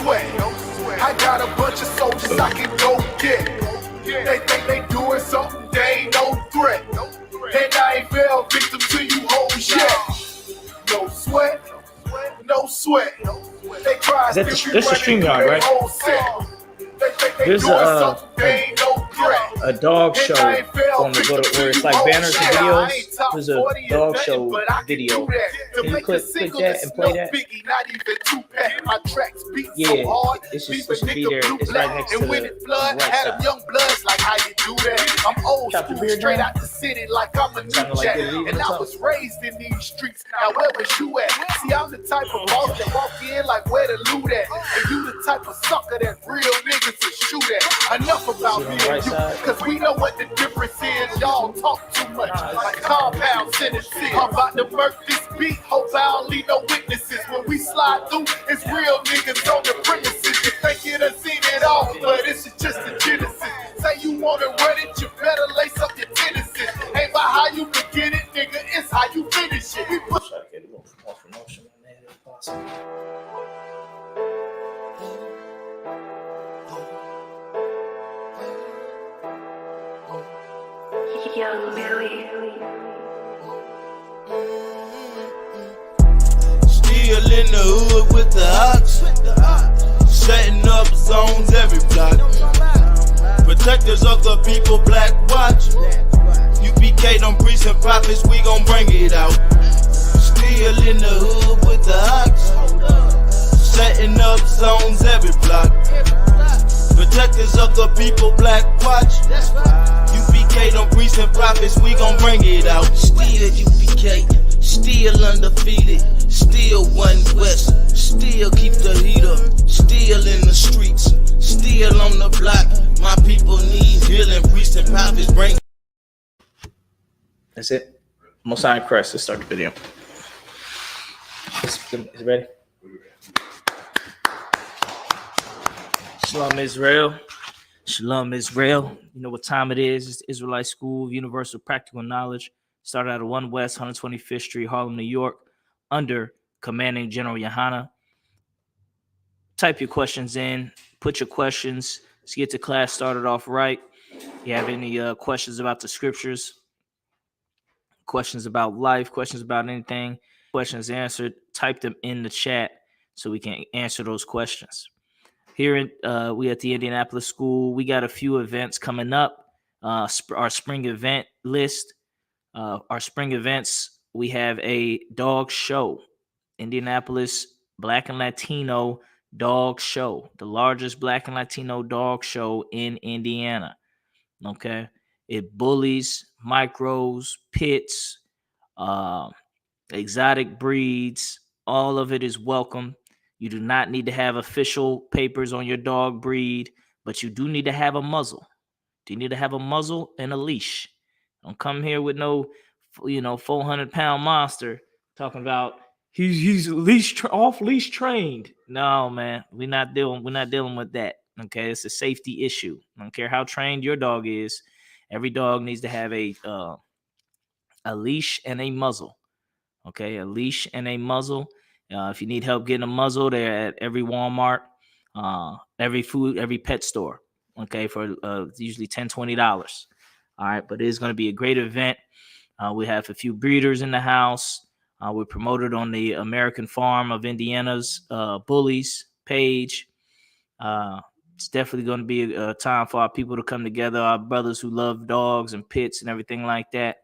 sweat. I got a bunch of soldiers I can go get. They think they doing something, they ain't no threat. And I ain't fell victim to you hoes yet. No sweat, no sweat. They cry Is that this the StreamYard, right? There's a dog show on the where it's like banners and videos. There's a dog show video. Can you click that and play that? Yeah, it should be there. It's right next to the right side. I'm old school, straight out the city like I'm a new jack. And I was raised in these streets. Now where was you at? See, I'm the type of boss that walk in like where the loot at. And you the type of sucker that real niggas will shoot at. Enough about me and you, cause we know what the difference is. Y'all talk too much like compound sentences. I'm about to murk this beat, hope I don't leave no witnesses. When we slide through, it's real niggas on the premises. You think you done seen it all, but this is just the genesis. Say you wanna run it, you better lace up your tendencies. Ain't about how you can get it, nigga, it's how you finish it. We put get a little more promotion on that if possible. Young Billy. Still in the hood with the ox, setting up zones every block. Protectors of the people, black watch. UPK, them priests and prophets, we gon' bring it out. Still in the hood with the ox, setting up zones every block. Protectors of the people, black watch. UPK, them priests and prophets, we gon' bring it out. Still UPK, still undefeated, still one West, still keep the heat up, still in the streets, still on the block. My people need healing, priests and prophets bring. That's it. Most High Christ. Let's start the video. Is it ready? Shalom Israel. Shalom Israel. You know what time it is. It's Israelite School of Universal Practical Knowledge. Started out of 1 West, 125th Street, Harlem, New York, under Commanding General Yohana. Type your questions in. Put your questions. Let's get the class started off right. If you have any questions about the scriptures, questions about life, questions about anything, questions answered, type them in the chat so we can answer those questions. Here we at the Indianapolis School, we got a few events coming up. Our spring event list. Our spring events, we have a dog show. Indianapolis Black and Latino Dog Show. The largest Black and Latino dog show in Indiana. Okay. It bullies, micros, pits, exotic breeds. All of it is welcome. You do not need to have official papers on your dog breed, but you do need to have a muzzle. You need to have a muzzle and a leash. Don't come here with no, 400-pound monster talking about he's off leash trained. No, man, we're not dealing with that. Okay, it's a safety issue. I don't care how trained your dog is. Every dog needs to have a leash and a muzzle. Okay, a leash and a muzzle. If you need help getting a muzzle, they're at every Walmart, every pet store. Okay, for usually $10, $20. All right, but it is going to be a great event. We have a few breeders in the house. We're promoted on the American Farm of Indiana's Bullies page. It's definitely going to be a time for our people to come together, our brothers who love dogs and pits and everything like that,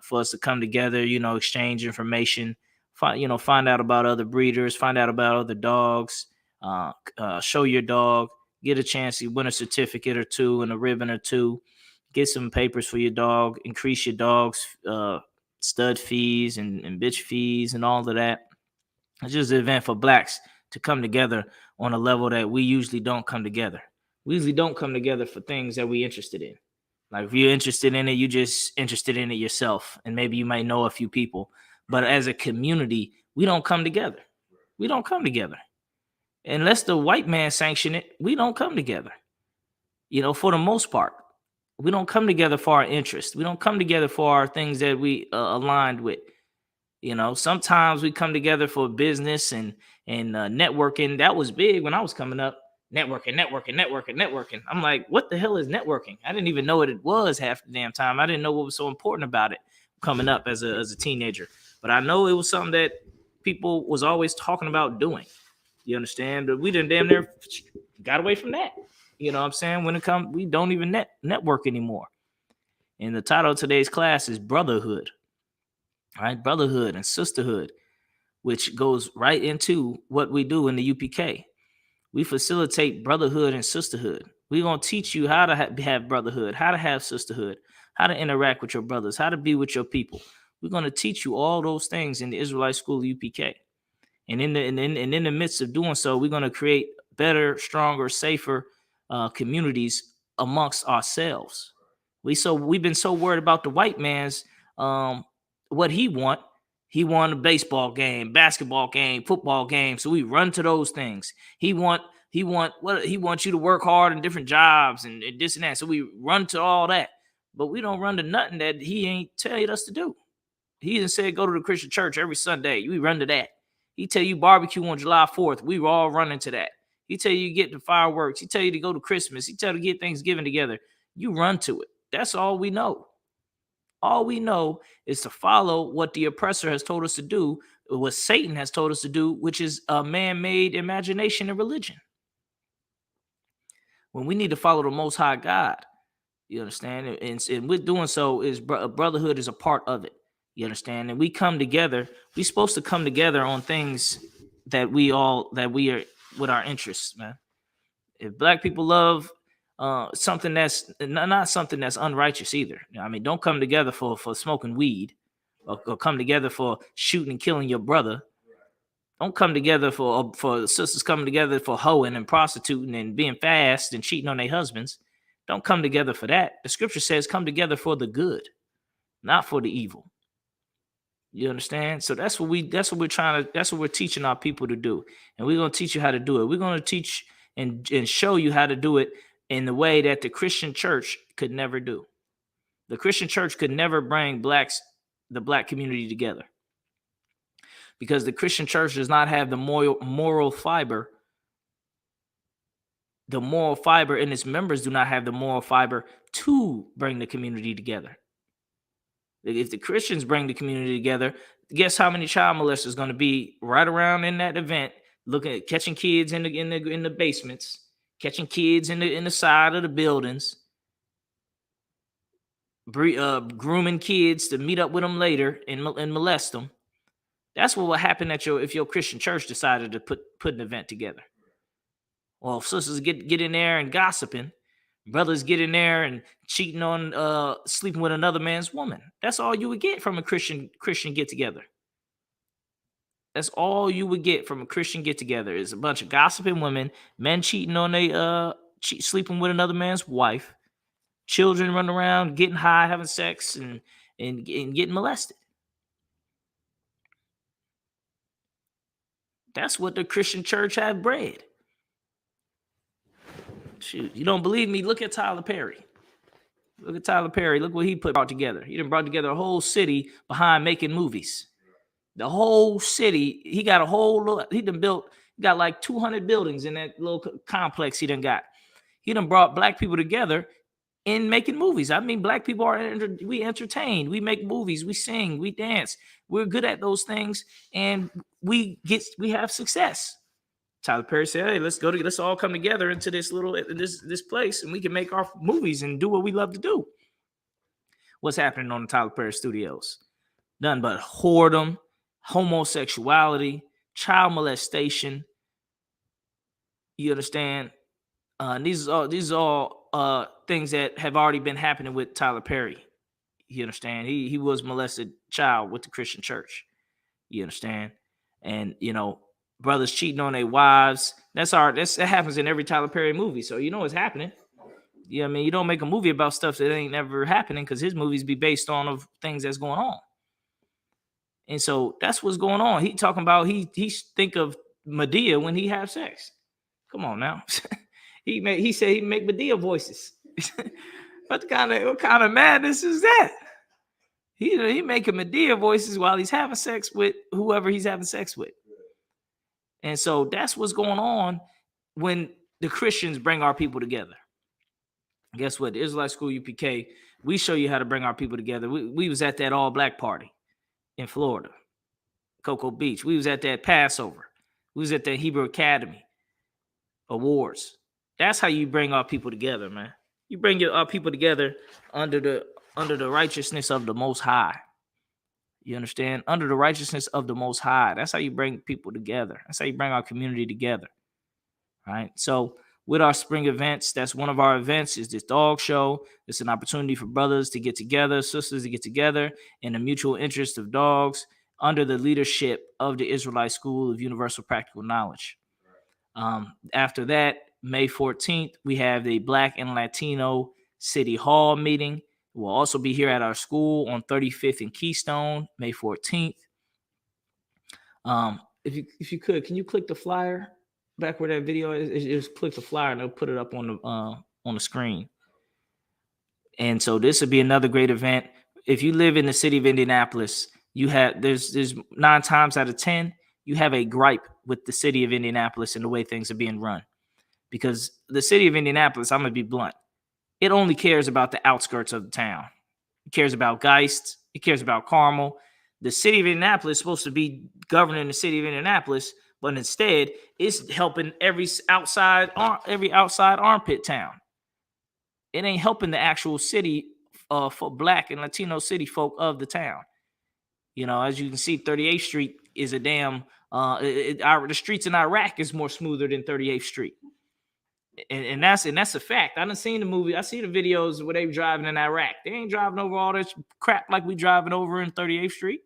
for us to come together, exchange information, find out about other breeders, find out about other dogs, show your dog, get a chance to win a certificate or two and a ribbon or two, get some papers for your dog, increase your dog's stud fees and bitch fees and all of that. It's just an event for blacks to come together on a level that we usually don't come together. We usually don't come together for things that we're interested in. Like if you're interested in it, you're just interested in it yourself. And maybe you might know a few people. But as a community, we don't come together. We don't come together. Unless the white man sanction it, we don't come together. For the most part. We don't come together for our interests. We don't come together for our things that we aligned with. You know, sometimes we come together for business and networking. That was big when I was coming up. Networking. I'm like, what the hell is networking? I didn't even know what it was half the damn time. I didn't know what was so important about it coming up as a teenager. But I know it was something that people was always talking about doing. You understand? But we didn't damn near got away from that. You know what I'm saying? When it comes, we don't even network anymore. And the title of today's class is Brotherhood. All right, brotherhood and sisterhood, which goes right into what we do in the UPK. We facilitate brotherhood and sisterhood. We're going to teach you how to have brotherhood, how to have sisterhood, how to interact with your brothers, how to be with your people. We're going to teach you all those things in the Israelite School of UPK. And in the midst of doing so, we're going to create better, stronger, safer communities amongst ourselves. We've been so worried about the white man's what he want. He won a baseball game, basketball game, football game. So we run to those things. He wants you to work hard in different jobs and this and that. So we run to all that, but we don't run to nothing that he ain't telling us to do. He didn't say go to the Christian church every Sunday. We run to that. He tell you barbecue on July 4th. We were all running to that. He tell you get the fireworks. He tell you to go to Christmas. He tell you to get Thanksgiving together. You run to it. That's all we know. All we know is to follow what the oppressor has told us to do, what Satan has told us to do, which is a man-made imagination and religion. When we need to follow the Most High God, you understand? And with doing so, is brotherhood is a part of it. You understand? And we come together. We're supposed to come together on things that we are with our interests, man. If black people love something that's not something that's unrighteous either. I mean, don't come together for smoking weed or come together for shooting and killing your brother. Don't come together for sisters coming together for hoeing and prostituting and being fast and cheating on their husbands. Don't come together for that. The scripture says come together for the good, not for the evil. You understand? So that's what we're teaching our people to do. And we're going to teach you how to do it. We're going to teach and show you how to do it in the way that the Christian church could never do. The Christian church could never bring the black community together, because the Christian church does not have the moral fiber. The moral fiber, and its members do not have the moral fiber to bring the community together. If the Christians bring the community together, guess how many child molesters going to be right around in that event, looking at catching kids in the basements, catching kids in the side of the buildings, grooming kids to meet up with them later and molest them. That's what will happen if your Christian church decided to put an event together. Well, if sisters get in there and gossiping, brothers get in there and cheating on sleeping with another man's woman. That's all you would get from a Christian get together. That's all you would get from a Christian get together is a bunch of gossiping women, men cheating on sleeping with another man's wife, children running around getting high, having sex, and getting molested. That's what the Christian church have bred. Shoot, you don't believe me? Look at Tyler Perry. Look at Tyler Perry. Look what he brought together. He done brought together a whole city behind making movies. The whole city. He got got like 200 buildings in that little complex he done got. He done brought black people together in making movies. I mean, black people we entertain, we make movies, we sing, we dance. We're good at those things, and we have success. Tyler Perry said, "Hey, let's all come together into this this place, and we can make our movies and do what we love to do." What's happening on the Tyler Perry Studios? None but whoredom, homosexuality, child molestation. You understand? These are all things that have already been happening with Tyler Perry. You understand? He was molested child with the Christian church. You understand? And brothers cheating on their wives. That happens in every Tyler Perry movie. So you know what's happening. Yeah, I mean, you don't make a movie about stuff that ain't never happening, because his movies be based on of things that's going on. And so that's what's going on. He talking about he think of Medea when he have sex. Come on now. He said he make Medea voices. What kind of madness is that? He making Medea voices while he's having sex with whoever he's having sex with. And so that's what's going on when the Christians bring our people together. Guess what? The Israelite School UPK, we show you how to bring our people together. We was at that all black party in Florida, Cocoa Beach. We was at that Passover. We was at the Hebrew Academy Awards. That's how you bring our people together, man. You bring our people together under the righteousness of the Most High. You understand? Under the righteousness of the Most High. That's how you bring people together. That's how you bring our community together. All right. So with our spring events, that's one of our events is this dog show. It's an opportunity for brothers to get together, sisters to get together in the mutual interest of dogs under the leadership of the Israelite School of Universal Practical Knowledge. After that, May 14th, we have the Black and Latino City Hall meeting. We'll also be here at our school on 35th and Keystone, May 14th. If you could, can you click the flyer back where that video is? Just click the flyer and they'll put it up on the screen. And so this would be another great event. If you live in the city of Indianapolis, there's 9 times out of 10 you have a gripe with the city of Indianapolis and the way things are being run, because the city of Indianapolis, I'm gonna be blunt, it only cares about the outskirts of the town. It cares about Geist. It cares about Carmel. The city of Indianapolis is supposed to be governing the city of Indianapolis, but instead it's helping every outside armpit town. It ain't helping the actual city for Black and Latino city folk of the town. You know, as you can see, 38th Street is a damn. The streets in Iraq is more smoother than 38th Street. And that's a fact. I done seen the movie. I see the videos where they driving in Iraq. They ain't driving over all this crap like we driving over in 38th Street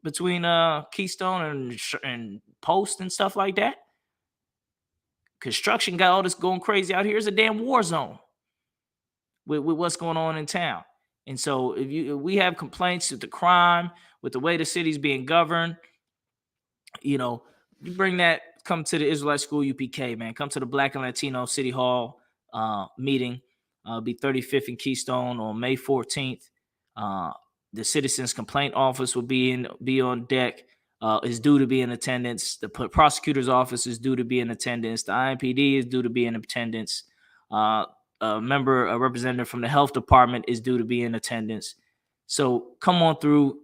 between Keystone and Post and stuff like that. Construction got all this going crazy out here. It's a damn war zone with what's going on in town. And so if we have complaints with the crime, with the way the city's being governed, you know, you bring that. Come to the Israelite School UPK, man. Come to the Black and Latino City Hall meeting. Be 35th and Keystone on May 14th. The Citizens Complaint Office will be on deck. Is due to be in attendance. The prosecutor's office is due to be in attendance. The IMPD is due to be in attendance. A representative from the health department is due to be in attendance. So come on through.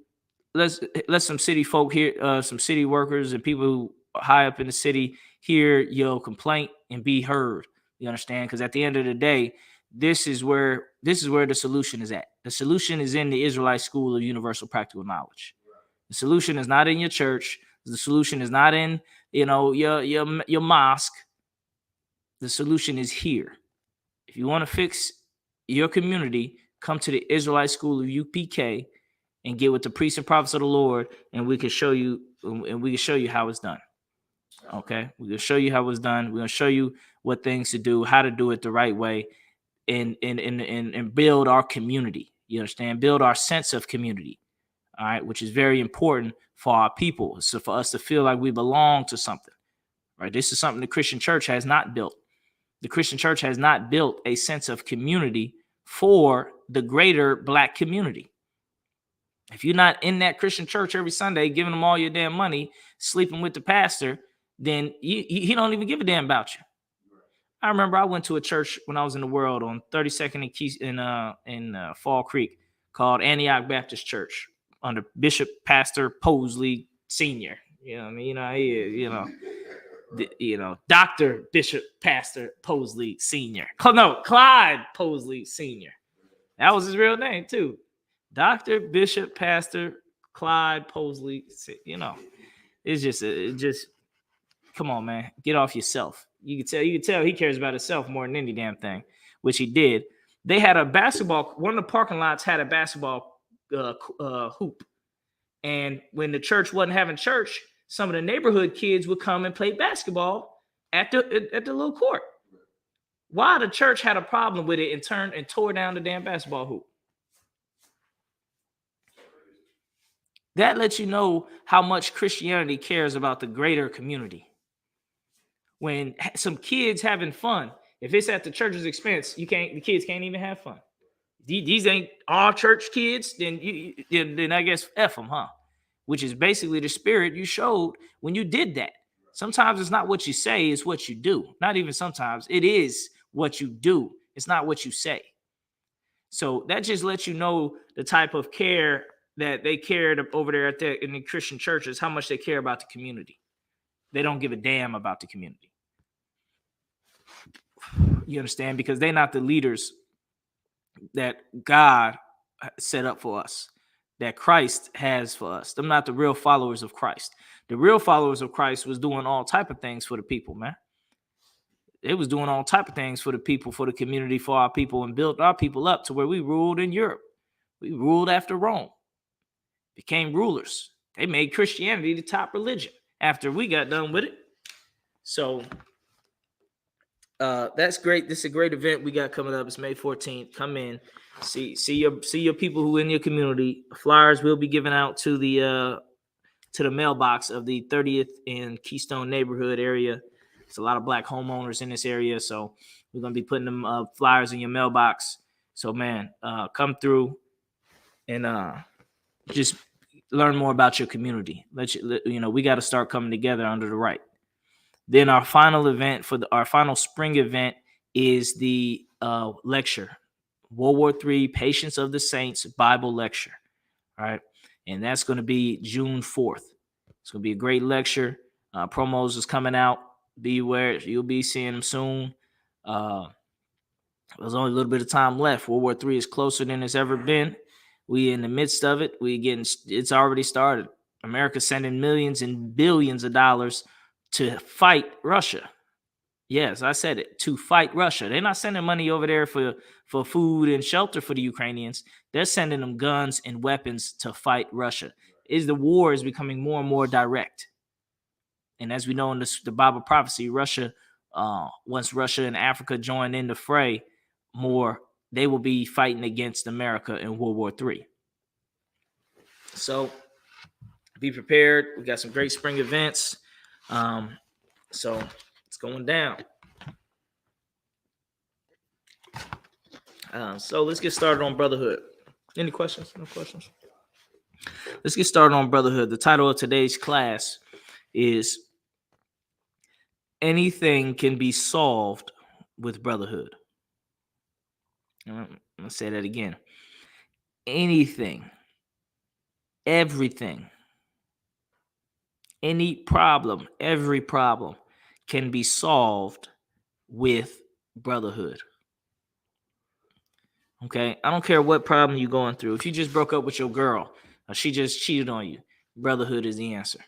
Let some city folk here, some city workers and people who high up in the city hear your complaint and be heard. You understand? Because at the end of the day, this is where the solution is at. The solution is in the Israelite School of Universal Practical Knowledge. The solution is not in your church. The solution is not in your mosque. The solution is here. If you want to fix your community, come to the Israelite School of UPK and get with the priests and prophets of the Lord, and we can show you how it's done. Okay, we're gonna show you how it's done. We're gonna show you what things to do, how to do it the right way, and build our community. You understand? Build our sense of community. All right, which is very important for our people. So for us to feel like we belong to something. Right? This is something the Christian church has not built. The Christian church has not built a sense of community for the greater Black community. If you're not in that Christian church every Sunday, giving them all your damn money, sleeping with the pastor, then he don't even give a damn about you. I remember I went to a church when I was in the world on 32nd in Fall Creek called Antioch Baptist Church under Bishop Pastor Posley Sr. You know what I mean? Dr. Bishop Pastor Posley Sr. No, Clyde Posley Sr. That was his real name too. Dr. Bishop Pastor Clyde Posley. It's just come on, man. Get off yourself. You can tell he cares about himself more than any damn thing, which he did. They had a basketball, one of the parking lots had a basketball hoop. And when the church wasn't having church, some of the neighborhood kids would come and play basketball at the little court. Why the church had a problem with it and tore down the damn basketball hoop? That lets you know how much Christianity cares about the greater community. When some kids having fun, if it's at the church's expense, the kids can't even have fun. These ain't all church kids, then then I guess F them, huh? Which is basically the spirit you showed when you did that. Sometimes it's not what you say, it's what you do. Not even sometimes. It is what you do. It's not what you say. So that just lets you know the type of care that they cared over there in the Christian churches, how much they care about the community. They don't give a damn about the community. You understand? Because they're not the leaders that God set up for us, that Christ has for us. They're not the real followers of Christ. The real followers of Christ was doing all type of things for the people, man. It was doing all type of things for the people, for the community, for our people, and built our people up to where we ruled in Europe. We ruled after Rome, became rulers. They made Christianity the top religion after we got done with it. So that's great. This is a great event we got coming up. It's May 14th. Come in, see your people who in your community. Flyers will be given out to the mailbox of the 30th and Keystone neighborhood area. There's a lot of black homeowners in this area, so we're gonna be putting them flyers in your mailbox. So man, come through and just learn more about your community. We got to start coming together under the right. Then our final event our final spring event is the lecture, World War III Patience of the Saints Bible lecture. All right, and that's going to be June 4th. It's going to be a great lecture. Promos is coming out. Beware, you'll be seeing them soon. There's only a little bit of time left. World War III is closer than it's ever been. We in the midst of it. It's already started. America's sending millions and billions of dollars to fight Russia. Yes, I said it, to fight Russia. They're not sending money over there for food and shelter for the Ukrainians. They're sending them guns and weapons to fight Russia. The war is becoming more and more direct. And as we know in the Bible prophecy, Russia, once Russia and Africa join in the fray more, they will be fighting against America in World War III. So be prepared. We got some great spring events. So it's going down. So let's get started on Brotherhood. Any questions? No questions? Let's get started on Brotherhood. The title of today's class is Anything Can Be Solved with Brotherhood. I'm going to say that again. Anything, everything, any problem, every problem can be solved with Brotherhood. Okay? I don't care what problem you're going through. If you just broke up with your girl, or she just cheated on you, Brotherhood is the answer.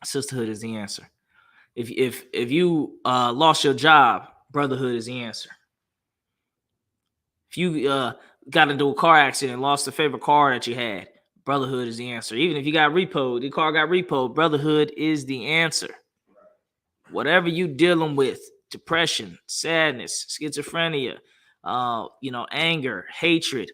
Sisterhood is the answer. If you lost your job, Brotherhood is the answer. If you got into a car accident and lost a favorite car that you had, Brotherhood is the answer. Even if you got repoed, the car got repoed, Brotherhood is the answer. Whatever you dealing with, depression, sadness, schizophrenia, anger, hatred,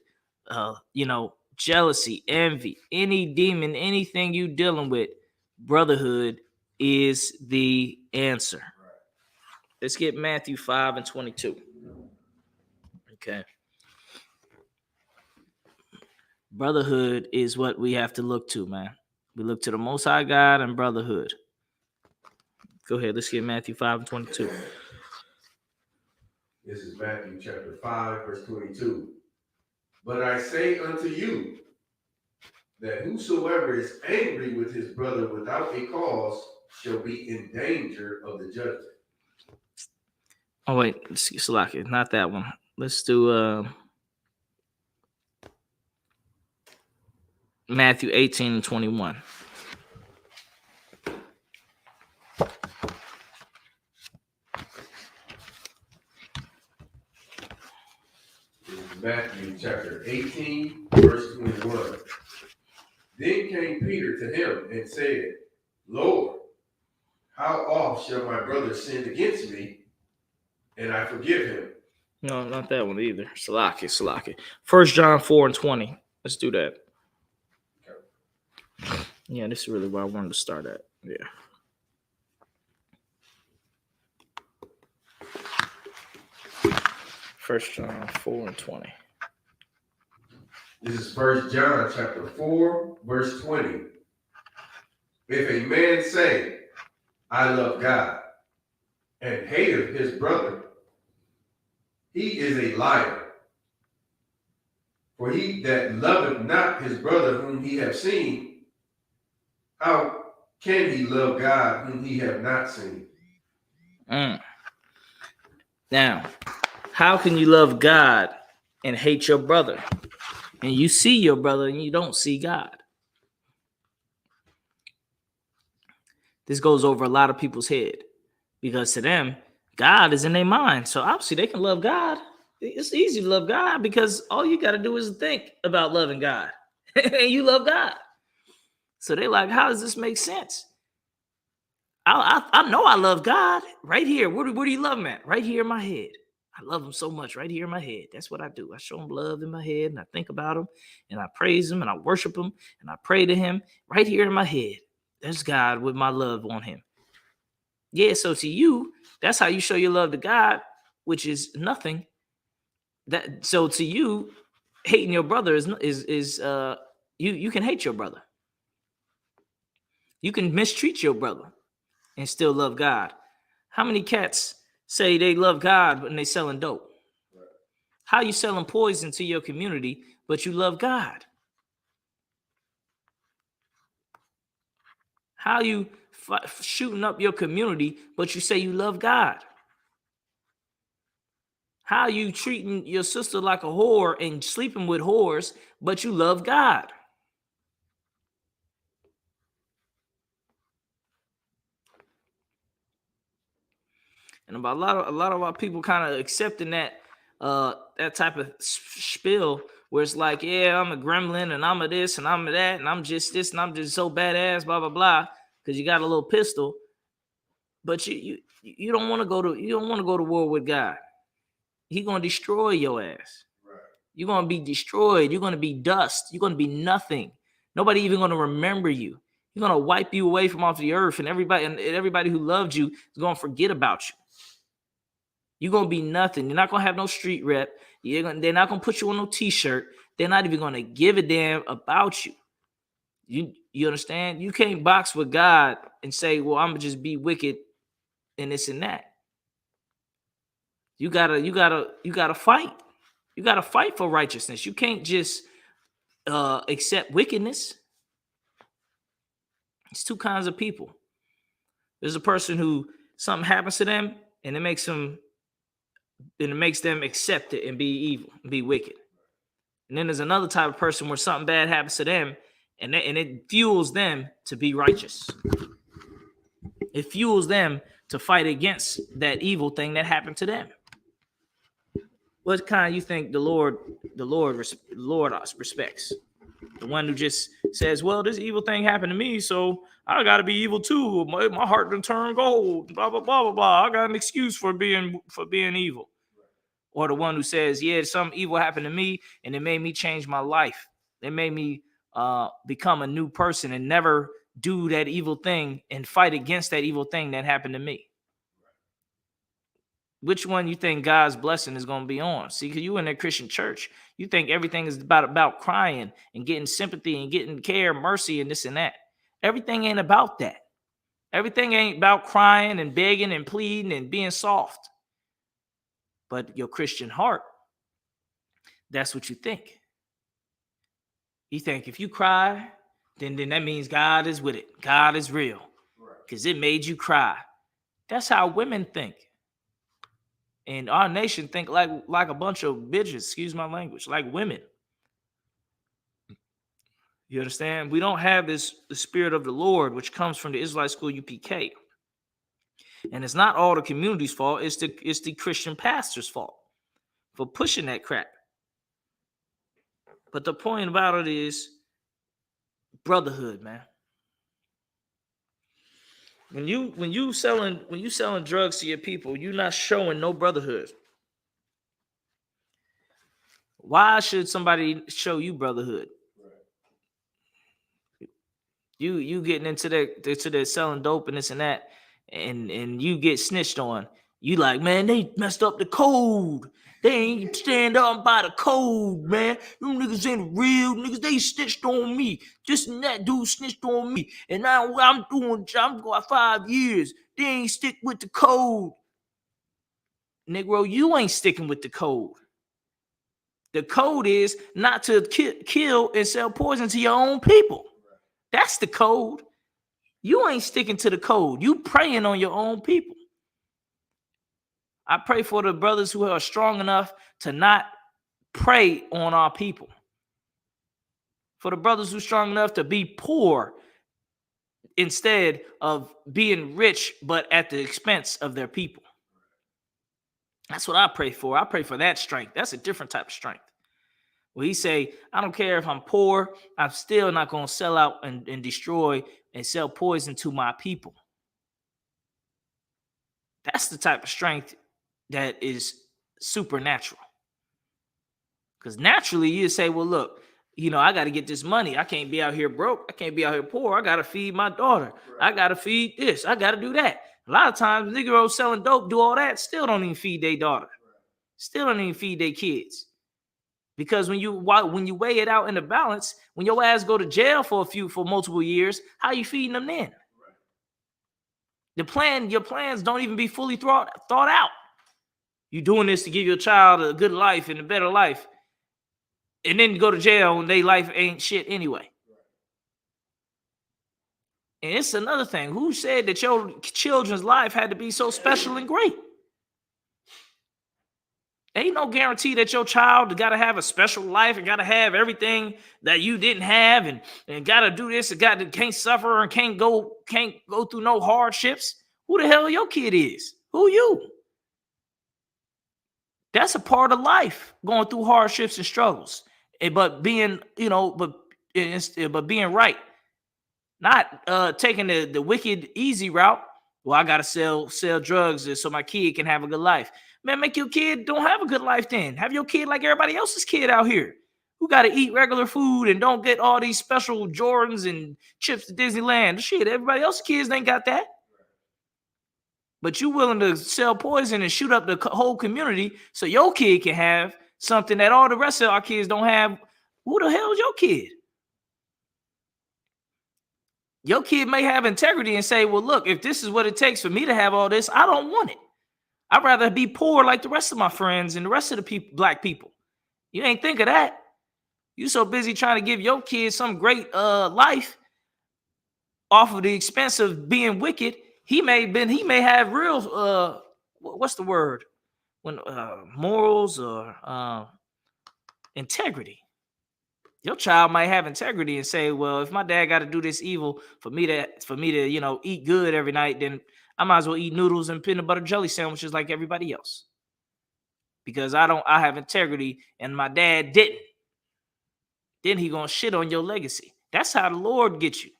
jealousy, envy, any demon, anything you dealing with, Brotherhood is the answer. Let's get Matthew 5:22. Okay. Brotherhood is what we have to look to, man. We look to the Most High God and Brotherhood. Go ahead. Let's get Matthew 5:22. This is Matthew chapter 5, verse 22. But I say unto you that whosoever is angry with his brother without a cause shall be in danger of the judgment. Oh, wait. Salaki, not that one. Let's do Matthew 18:21. Matthew chapter 18, verse 21. Then came Peter to him and said, Lord, how oft shall my brother sin against me, and I forgive him? No, not that one either. Salaki. 1 John 4:20. Let's do that. Okay. Yeah, this is really where I wanted to start at. Yeah. First John 4:20. This is 1 John chapter 4, verse 20. If a man say, I love God, and hateth his brother, he is a liar. For he that loveth not his brother whom he have seen, how can he love God whom he have not seen? Now, how can you love God and hate your brother? And you see your brother and you don't see God. This goes over a lot of people's head because to them, God is in their mind. So obviously they can love God. It's easy to love God because all you got to do is think about loving God and you love God. So they're like, how does this make sense? I know I love God right here. Where do you love him at? Right here in my head. I love him so much right here in my head. That's what I do. I show him love in my head and I think about him and I praise him and I worship him and I pray to him right here in my head. There's God with my love on him. Yeah, so to you, that's how you show your love to God, which is nothing. So to you, hating your brother is you can hate your brother. You can mistreat your brother and still love God. How many cats say they love God when they selling dope? How you selling poison to your community, but you love God? How you shooting up your community, but you say you love God? How you treating your sister like a whore and sleeping with whores, but you love God? And about a lot of our people kind of accepting that that type of spiel where it's like, yeah, I'm a gremlin and I'm a this and I'm a that and I'm just this and I'm just so badass, blah blah blah, because you got a little pistol, but you don't want to go to war with God. He gonna destroy your ass. Right. You're gonna be destroyed. You're gonna be dust. You're gonna be nothing. Nobody even gonna remember you. He's gonna wipe you away from off the earth, and everybody who loved you is gonna forget about you. You're going to be nothing. You're not going to have no street rep. They're not going to put you on no t-shirt. They're not even going to give a damn about you. You understand? You can't box with God and say, well, I'm going to just be wicked and this and that. You gotta fight. You got to fight for righteousness. You can't just accept wickedness. It's two kinds of people. There's a person who something happens to them and it makes them accept it and be evil, be wicked. And then there's another type of person where something bad happens to them and it fuels them to be righteous. It fuels them to fight against that evil thing that happened to them. What kind you think the Lord respects? The one who just says, well, this evil thing happened to me, so I got to be evil too. My heart done turned gold, blah, blah, blah, blah, blah. I got an excuse for being evil. Or the one who says, yeah, some evil happened to me and it made me change my life. It made me become a new person and never do that evil thing and fight against that evil thing that happened to me. Which one you think God's blessing is going to be on? See, because you in that Christian church, you think everything is about crying and getting sympathy and getting care, mercy, and this and that. Everything ain't about that. Everything ain't about crying and begging and pleading and being soft. But your Christian heart, that's what you think. You think if you cry, then that means God is with it. God is real. Because it made you cry. That's how women think. And our nation think like a bunch of bitches, excuse my language, like women. You understand? We don't have the spirit of the Lord, which comes from the Israelite school UPK. And it's not all the community's fault. It's the Christian pastor's fault for pushing that crap. But the point about it is brotherhood, man. When you selling drugs to your people, you're not showing no brotherhood. Why should somebody show you brotherhood? You getting into that selling dope and this and that, and you get snitched on, You like, man, they messed up the code. They ain't stand up by the code, man. Them niggas ain't real niggas. They snitched on me. Just and that dude snitched on me. And now I'm going 5 years. They ain't stick with the code. Negro, you ain't sticking with the code. The code is not to kill and sell poison to your own people. That's the code. You ain't sticking to the code. You preying on your own people. I pray for the brothers who are strong enough to not prey on our people. For the brothers who are strong enough to be poor instead of being rich, but at the expense of their people. That's what I pray for. I pray for that strength. That's a different type of strength. Where he say, I don't care if I'm poor, I'm still not going to sell out and destroy and sell poison to my people. That's the type of strength that is supernatural. Because naturally you say, well, look, I got to get this money. I can't be out here broke. I can't be out here poor. I got to feed my daughter. Right. I got to feed this. I got to do that. A lot of times niggas selling dope, do all that, still don't even feed their daughter. Still don't even feed their kids. Because when you weigh it out in the balance, when your ass go to jail for multiple years, how you feeding them then? Right. Your plans don't even be fully thought out. You doing this to give your child a good life and a better life. And then you go to jail and their life ain't shit anyway. And it's another thing. Who said that your children's life had to be so special and great? Ain't no guarantee that your child got to have a special life and got to have everything that you didn't have and got to do this and can't suffer and can't go through no hardships. Who the hell your kid is? Who you? That's a part of life, going through hardships and struggles. But being, but being right. Not taking the wicked easy route. Well, I gotta sell drugs so my kid can have a good life. Man, make your kid don't have a good life then. Have your kid like everybody else's kid out here who got to eat regular food and don't get all these special Jordans and trips to Disneyland. Shit, everybody else's kids ain't got that. But you willing to sell poison and shoot up the whole community so your kid can have something that all the rest of our kids don't have. Who the hell is your kid? Your kid may have integrity and say, well, look, if this is what it takes for me to have all this, I don't want it. I'd rather be poor like the rest of my friends and the rest of the people, black people. You ain't think of that. You so busy trying to give your kids some great life off of the expense of being wicked. He may have real what's the word? When morals or integrity. Your child might have integrity and say, well, if my dad got to do this evil for me to eat good every night, then I might as well eat noodles and peanut butter jelly sandwiches like everybody else. Because I have integrity and my dad didn't. Then he gonna shit on your legacy. That's how the Lord gets you.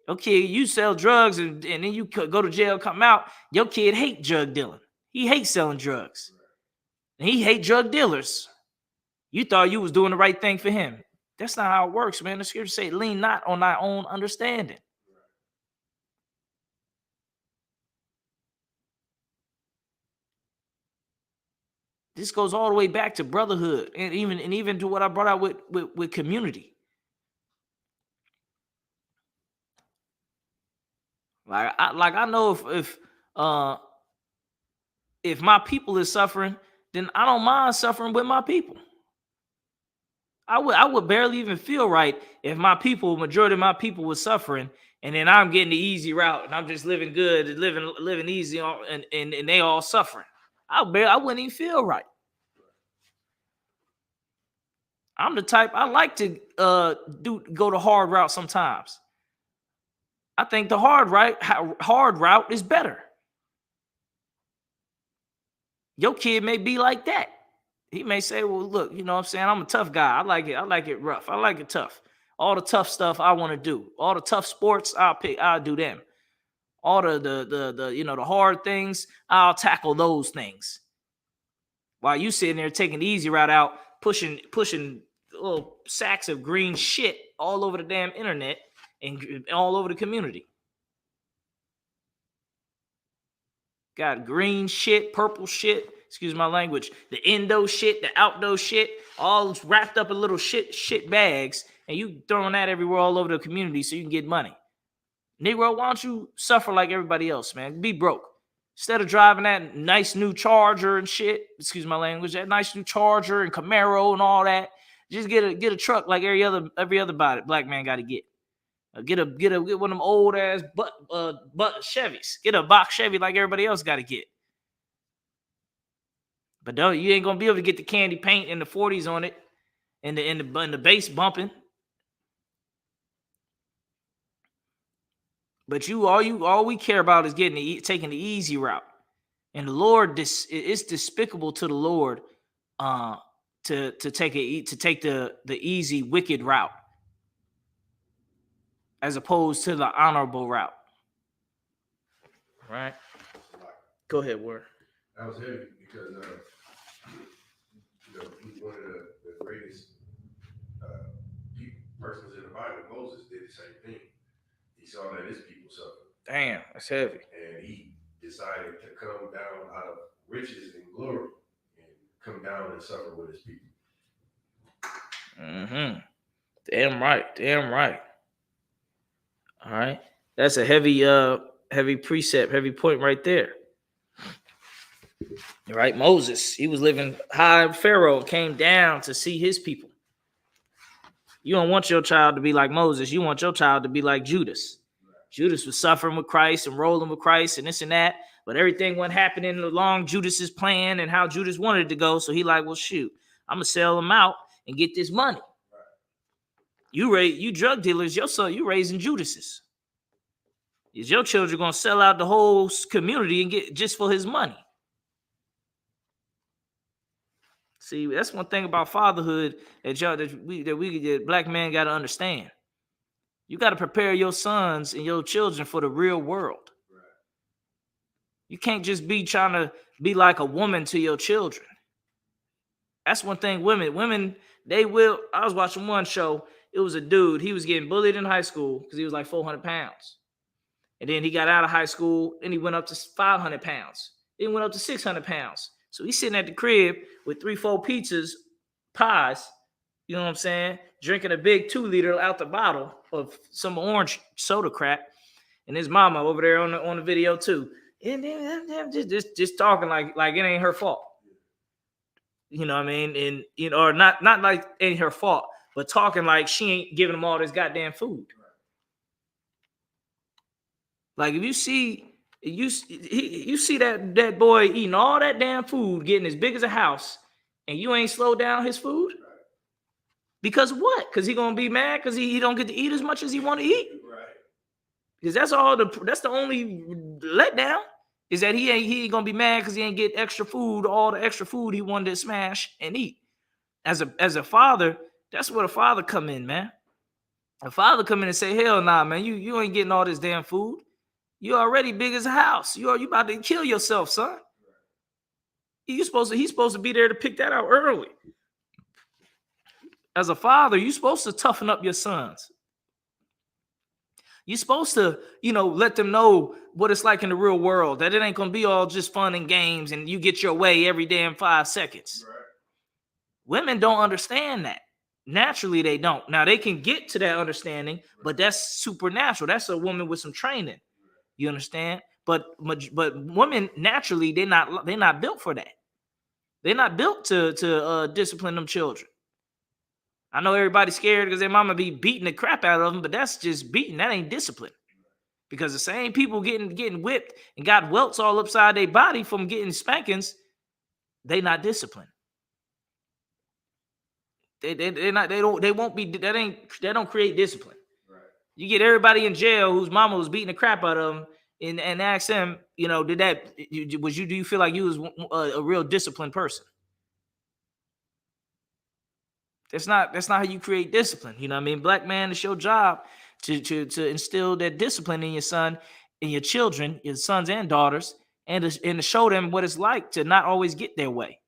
Okay, you sell drugs and then you go to jail, come out. Your kid hate drug dealing. He hates selling drugs. And he hate drug dealers. You thought you was doing the right thing for him. That's not how it works, man. The scripture say, lean not on thy own understanding. This goes all the way back to brotherhood and even to what I brought out with community. I know if my people is suffering, then I don't mind suffering with my people. I would barely even feel right if majority of my people was suffering, and then I'm getting the easy route and I'm just living good and living easy and they all suffering. I wouldn't even feel right. I'm the type I like to go the hard route sometimes. I think the hard route is better. Your kid may be like that. He may say, well, look, you know what I'm saying? I'm a tough guy. I like it rough. I like it tough. All the tough stuff I want to do. All the tough sports, I'll do them. All the hard things, I'll tackle those things. While you sitting there taking the easy route out, pushing little sacks of green shit all over the damn internet and all over the community. Got green shit, purple shit, excuse my language, the indo shit, the outdoor shit, all wrapped up in little shit bags, and you throwing that everywhere all over the community so you can get money. Negro, why don't you suffer like everybody else, man? Be broke. Instead of driving that nice new Charger and shit, excuse my language, that nice new Charger and Camaro and all that, just get a truck like every other black man got to get. Get one of them old ass butt Chevys. Get a box Chevy like everybody else got to get. But you ain't gonna be able to get the candy paint and the 40s on it, and the bass bumping. But all we care about is taking the easy route. And the Lord, it's despicable to the Lord to take the easy wicked route, as opposed to the honorable route. Right? Go ahead, Word. That was heavy because he's one of the greatest persons in the Bible. Moses did the same thing. He saw that his people suffered. Damn, that's heavy. And he decided to come down out of riches and glory and come down and suffer with his people. Mm-hmm. Damn right. All right. That's a heavy precept, heavy point right there. Right? Moses, he was living high. Pharaoh came down to see his people. You don't want your child to be like Moses. You want your child to be like Judas. Judas was suffering with Christ and rolling with Christ and this and that, but everything wasn't happening along Judas's plan and how Judas wanted it to go. So he like, well, shoot, I'm gonna sell them out and get this money. You drug dealers, your son, you raising Judases. Is your children gonna sell out the whole community and get just for his money? See, that's one thing about fatherhood that black men got to understand. You got to prepare your sons and your children for the real world. You can't just be trying to be like a woman to your children. That's one thing women, they will. I was watching one show. It was a dude. He was getting bullied in high school because he was like 400 pounds. And then he got out of high school and he went up to 500 pounds. Then went up to 600 pounds. So he's sitting at the crib with 3-4 pizzas, pies, you know what I'm saying? Drinking a big 2-liter out the bottle of some orange soda crap. And his mama over there on the video too. And just talking like it ain't her fault. You know what I mean? And or not like it ain't her fault, but talking like she ain't giving him all this goddamn food. Like if you see that boy eating all that damn food, getting as big as a house, and you ain't slowed down his food? Because what? Because he gonna be mad because he don't get to eat as much as he want to eat? Right. Because that's the only letdown, is that he ain't gonna be mad because he ain't get extra food, all the extra food he wanted to smash and eat. As a father, that's where the father come in, man. A father come in and say, hell nah, man, you ain't getting all this damn food. You already big as a house. You about to kill yourself, son. He's supposed to be there to pick that out early. As a father, you're supposed to toughen up your sons. You're supposed to, let them know what it's like in the real world, that it ain't going to be all just fun and games and you get your way every damn 5 seconds. Right. Women don't understand that. Naturally, they don't. Now, they can get to that understanding, but that's supernatural. That's a woman with some training. You understand? But women, naturally, they're not built for that. They're not built to discipline them children. I know everybody's scared because their mama be beating the crap out of them, but that's just beating. That ain't discipline. Because the same people getting whipped and got welts all upside their body from getting spankings, they not disciplined. They don't create discipline. Right. You get everybody in jail whose mama was beating the crap out of them and ask them, do you feel like you was a real disciplined person? That's not how you create discipline. You know what I mean? Black man, it's your job to instill that discipline in your son and your children, your sons and daughters, and to show them what it's like to not always get their way.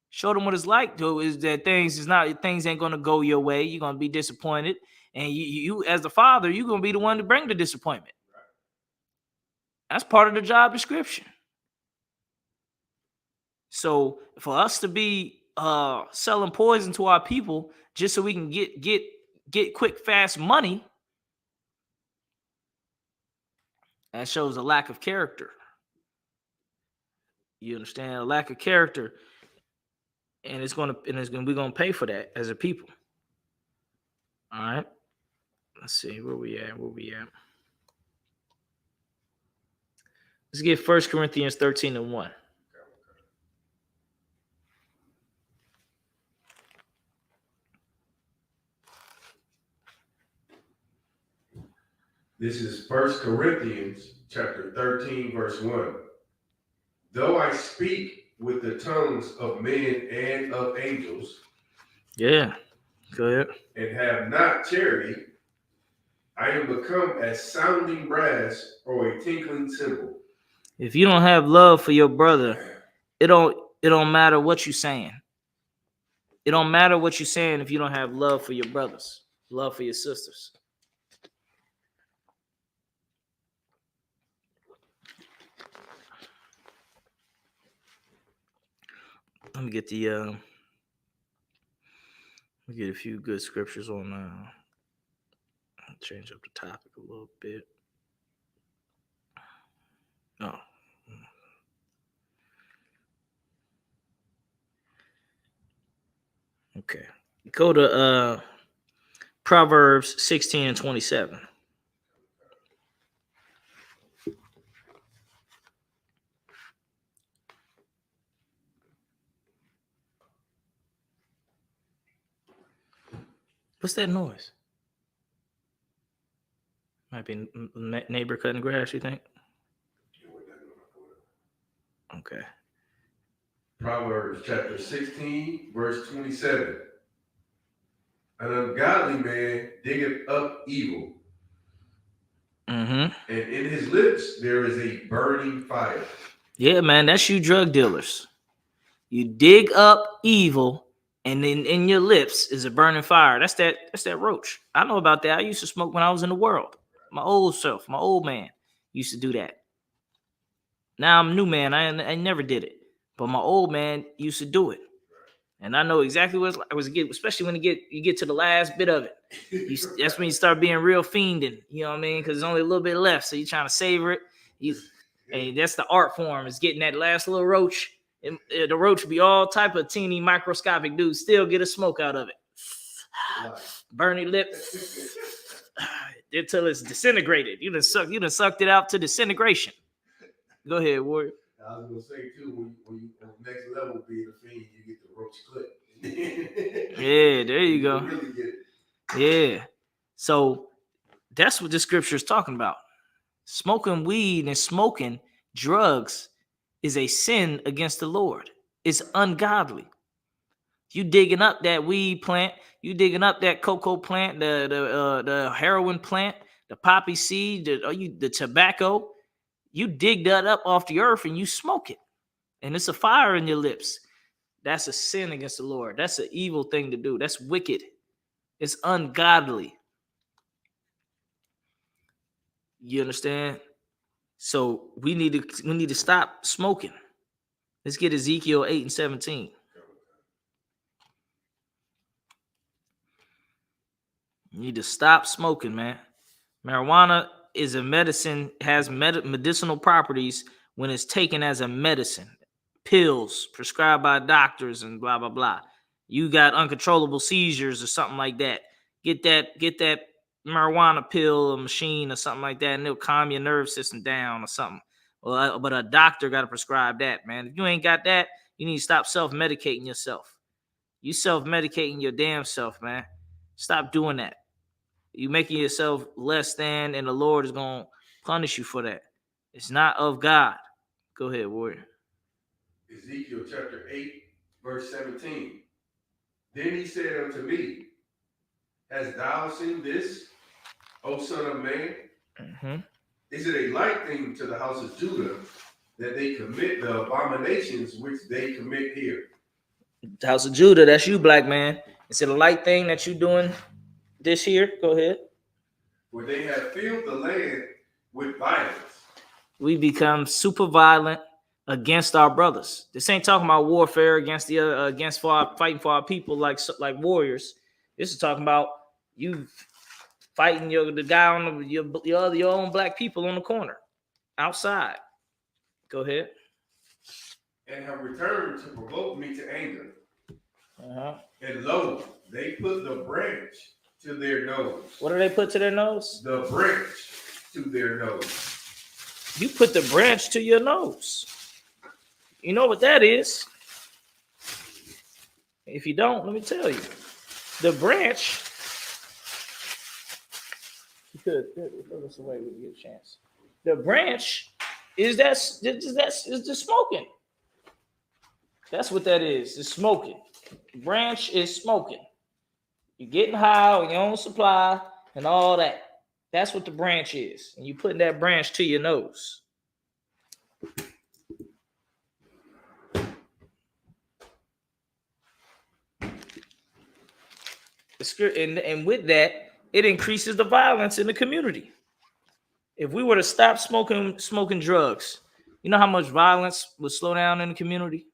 Show them what it's like, though, is that things ain't gonna go your way. You're gonna be disappointed, and you as the father, you're gonna be the one to bring the disappointment. That's part of the job description. So for us to be selling poison to our people just so we can get quick, fast money, that shows a lack of character. You understand? A lack of character, and we're gonna pay for that as a people. All right. Let's see where we at. Let's get 1 Corinthians 13:1. This is 1 Corinthians chapter 13, verse 1. Though I speak with the tongues of men and of angels, Yeah, go ahead. and have not charity, I am become as sounding brass or a tinkling cymbal. If you don't have love for your brother, it don't matter what you're saying. It don't matter what you're saying if you don't have love for your brothers, love for your sisters. Let me get a few good scriptures on I'll change up the topic a little bit. Oh. Okay. Go to Proverbs 16:27. What's that noise? Might be neighbor cutting grass, you think? Okay. Proverbs chapter 16, verse 27. An ungodly man diggeth up evil, Mm-hmm. and in his lips there is a burning fire. Yeah, man, that's you drug dealers. You dig up evil, and then in your lips is a burning fire. That's that roach. I know about that. I used to smoke when I was in the world. My old self, my old man used to do that. Now I'm a new man. I never did it. But my old man used to do it. And I know exactly what it was, especially when you get to the last bit of it. That's when you start being real fiending. You know what I mean? Because there's only a little bit left. So you're trying to savor it. Hey, that's the art form, is getting that last little roach. The roach be all type of teeny microscopic dudes. Still get a smoke out of it. Burning lip. Until it's disintegrated. You done sucked it out to disintegration. Go ahead, Warrior. I was gonna say too, when you on the next level being a fiend, you get the roach clip. Yeah, there you go. Really get it. Yeah. So that's what the scripture is talking about. Smoking weed and smoking drugs is a sin against the Lord. It's ungodly. You digging up that weed plant, you digging up that cocoa plant, the heroin plant, the poppy seed, the tobacco. You dig that up off the earth and you smoke it. And it's a fire in your lips. That's a sin against the Lord. That's an evil thing to do. That's wicked. It's ungodly. You understand? So we need to stop smoking. Let's get Ezekiel 8:17. You need to stop smoking, man. Marijuana is a medicine, has medicinal properties when it's taken as a medicine. Pills prescribed by doctors and blah, blah, blah. You got uncontrollable seizures or something like that. Get that marijuana pill or machine or something like that, and it'll calm your nerve system down or something. But a doctor got to prescribe that, man. If you ain't got that, you need to stop self-medicating yourself. You self-medicating your damn self, man. Stop doing that. You making yourself less than, and the Lord is going to punish you for that. It's not of God. Go ahead, Warrior. Ezekiel chapter 8, verse 17. Then he said unto me, hast thou seen this, O son of man? Mm-hmm. Is it a light thing to the house of Judah that they commit the abominations which they commit here? The house of Judah, that's you, black man. Is it a light thing that you doing this year? Go ahead. For they have filled the land with violence. We become super violent. against our brothers. This ain't talking about warfare against fighting for our people like warriors. This is talking about you fighting the guy on your own black people on the corner outside. Go ahead. And have returned to provoke me to anger. Uh-huh. And lo, they put the branch to their nose. What do they put to their nose? The branch to their nose. You put the branch to your nose. You know what that is? If you don't, let me tell you. The branch. You could throw this away when you get a chance. The branch is the smoking. That's what that is. It's smoking. The branch is smoking. You're getting high on your own supply and all that. That's what the branch is. And you putting that branch to your nose. And with that, it increases the violence in the community. If we were to stop smoking drugs, you know how much violence would slow down in the community?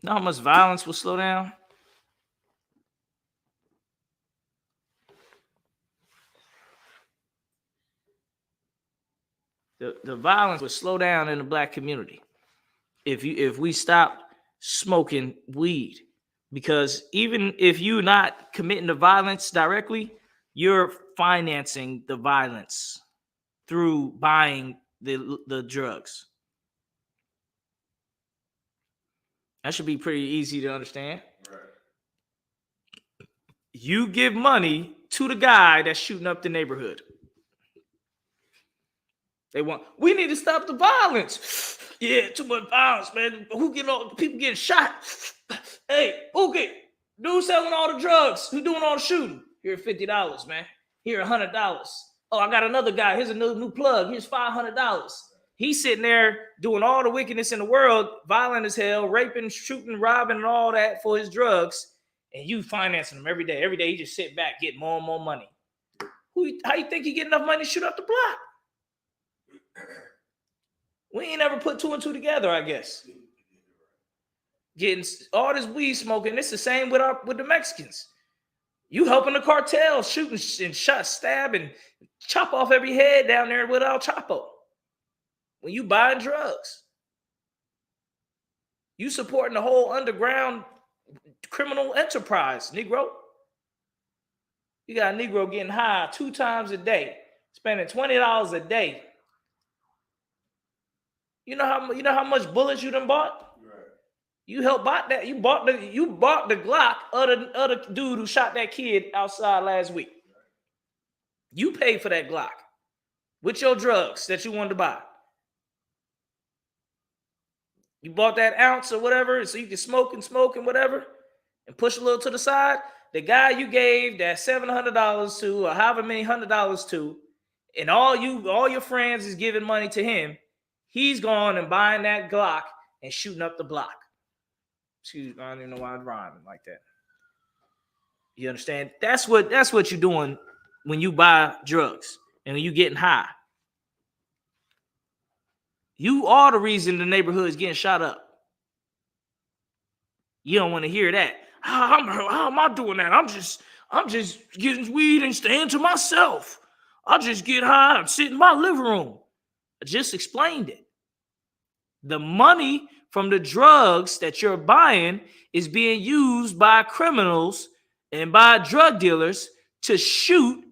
You know how much violence will slow down? The violence would slow down in the black community if we stop smoking weed. Because even if you're not committing the violence directly, you're financing the violence through buying the drugs. That should be pretty easy to understand. Right. You give money to the guy that's shooting up the neighborhood. We need to stop the violence. Yeah, too much violence, man. People getting shot? Hey, okay, dude selling all the drugs. Who doing all the shooting? Here, $50, man. Here, $100. Oh, I got another guy. Here's a new plug. Here's $500. He's sitting there doing all the wickedness in the world, violent as hell, raping, shooting, robbing, and all that for his drugs. And you financing him every day. Every day he just sit back, getting more and more money. How you think he get enough money to shoot up the block? We ain't ever put two and two together, I guess. Getting all this weed smoking. It's the same with the Mexicans. You helping the cartel shooting and stab and chop off every head down there with El Chapo. When you buying drugs, you supporting the whole underground criminal enterprise, Negro. You got a Negro getting high 2 times a day, spending $20 a day. You know how much bullets you done bought? Right. You helped buy that. You bought the Glock of the other dude who shot that kid outside last week. You paid for that Glock with your drugs that you wanted to buy. You bought that ounce or whatever so you can smoke and whatever and push a little to the side. The guy you gave that $700 to or however many $100 to, and all your friends is giving money to him. He's going and buying that Glock and shooting up the block. Excuse me, I don't even know why I'm rhyming like that. You understand? That's what you're doing when you buy drugs and when you're getting high. You are the reason the neighborhood is getting shot up. You don't want to hear that. How am I doing that? I'm just getting weed and staying to myself. I just get high and sit in my living room. I just explained it. The money from the drugs that you're buying is being used by criminals and by drug dealers to shoot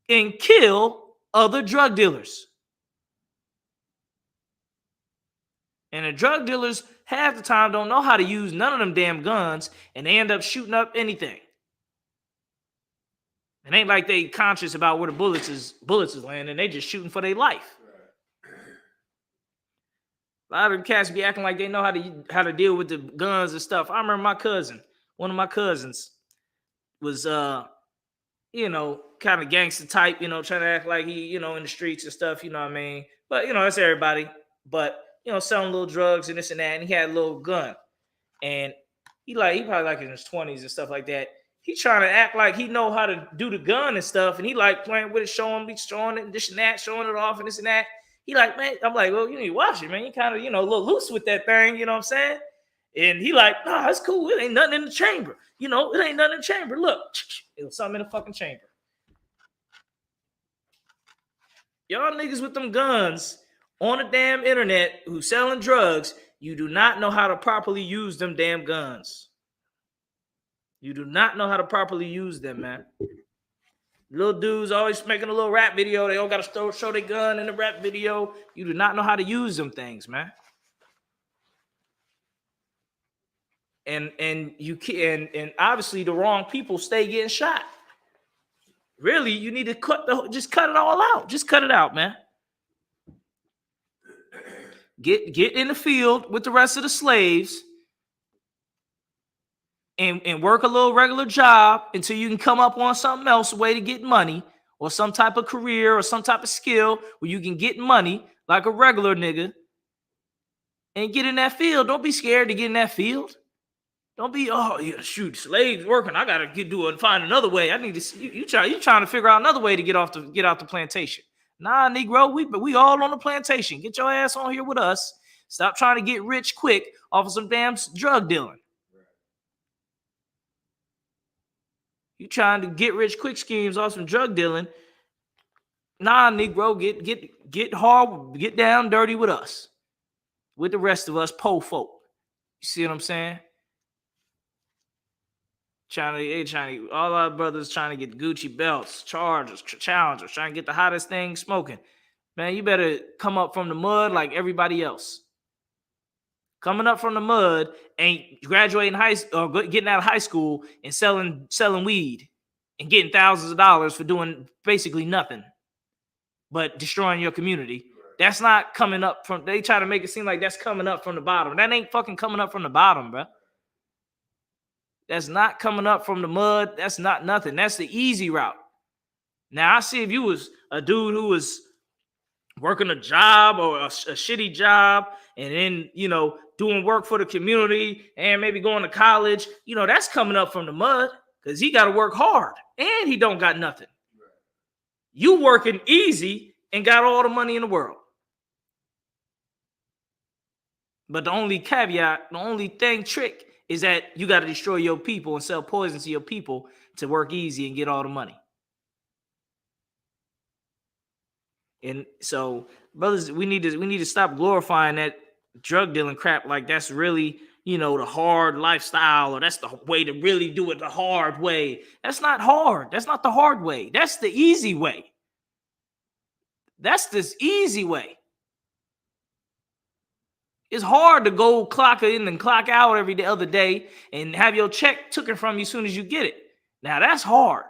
and kill other drug dealers. And the drug dealers half the time don't know how to use none of them damn guns, and they end up shooting up anything. It ain't like they conscious about where the bullets is landing. They just shooting for their life. A lot of the cats be acting like they know how to deal with the guns and stuff. I remember one of my cousins was kind of gangster type, trying to act like he, in the streets and stuff, you know what I mean? But that's everybody. But selling little drugs and this and that, and he had a little gun. And he probably like in his 20s and stuff like that. he trying to act like he know how to do the gun and stuff, and he like playing with it, showing it, and this and that, showing it off and this and that. He like, man, I'm like, well, you need to watch it, man. You kind of, a little loose with that thing, you know what I'm saying? And he like, nah, it's cool. It ain't nothing in the chamber. It ain't nothing in the chamber. Look, it was something in the fucking chamber. Y'all niggas with them guns on the damn internet who selling drugs, you do not know how to properly use them damn guns. You do not know how to properly use them, man. Little dudes always making a little rap video. They all got to show their gun in the rap video. You do not know how to use them things, man. And you can, and obviously the wrong people stay getting shot. Really, you need to just cut it all out. Just cut it out, man. Get in the field with the rest of the slaves and work a little regular job until you can come up on something else, a way to get money, or some type of career or some type of skill where you can get money like a regular nigga and get in that field. Don't be scared to get in that field. Don't be, oh yeah, shoot, slaves working. I gotta find another way. I need to. You trying to figure out another way to get out the plantation. Nah, Negro, we all on the plantation. Get your ass on here with us. Stop trying to get rich quick off of some damn drug dealing. You trying to get rich quick schemes off some drug dealing. Nah, Negro, get hard, get down dirty with us, with the rest of us po folk. You see what I'm saying? All our brothers trying to get Gucci belts, challengers, trying to get the hottest thing smoking. Man, you better come up from the mud like everybody else. Coming up from the mud ain't graduating getting out of high school and selling weed and getting thousands of dollars for doing basically nothing but destroying your community. That's not coming up from. They try to make it seem like that's coming up from the bottom. That ain't fucking coming up from the bottom, bro. That's not coming up from the mud. That's not nothing. That's the easy route. Now, I see if you was a dude who was working a job or a shitty job and then, doing work for the community and maybe going to college, that's coming up from the mud because he got to work hard and he don't got nothing. You working easy and got all the money in the world. But the only caveat, the only trick is that you got to destroy your people and sell poison to your people to work easy and get all the money. And so, brothers, we need to stop glorifying that drug dealing crap like that's really, the hard lifestyle, or that's the way to really do it the hard way. That's not hard. That's not the hard way. That's the easy way. That's this easy way. It's hard to go clock in and clock out every other day and have your check taken from you as soon as you get it. Now that's hard.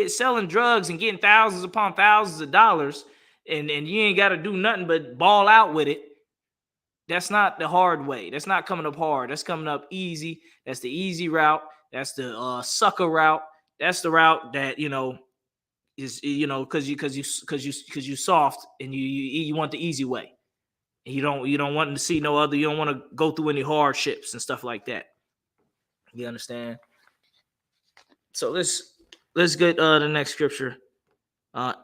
Selling drugs and getting thousands upon thousands of dollars and you ain't got to do nothing but ball out with it. That's not the hard way. That's not coming up hard. That's coming up easy. That's the easy route. That's the sucker route. That's the route that, is because you soft and you want the easy way, and you don't want to see no other. You don't want to go through any hardships and stuff like that. You understand? So let's get the next scripture,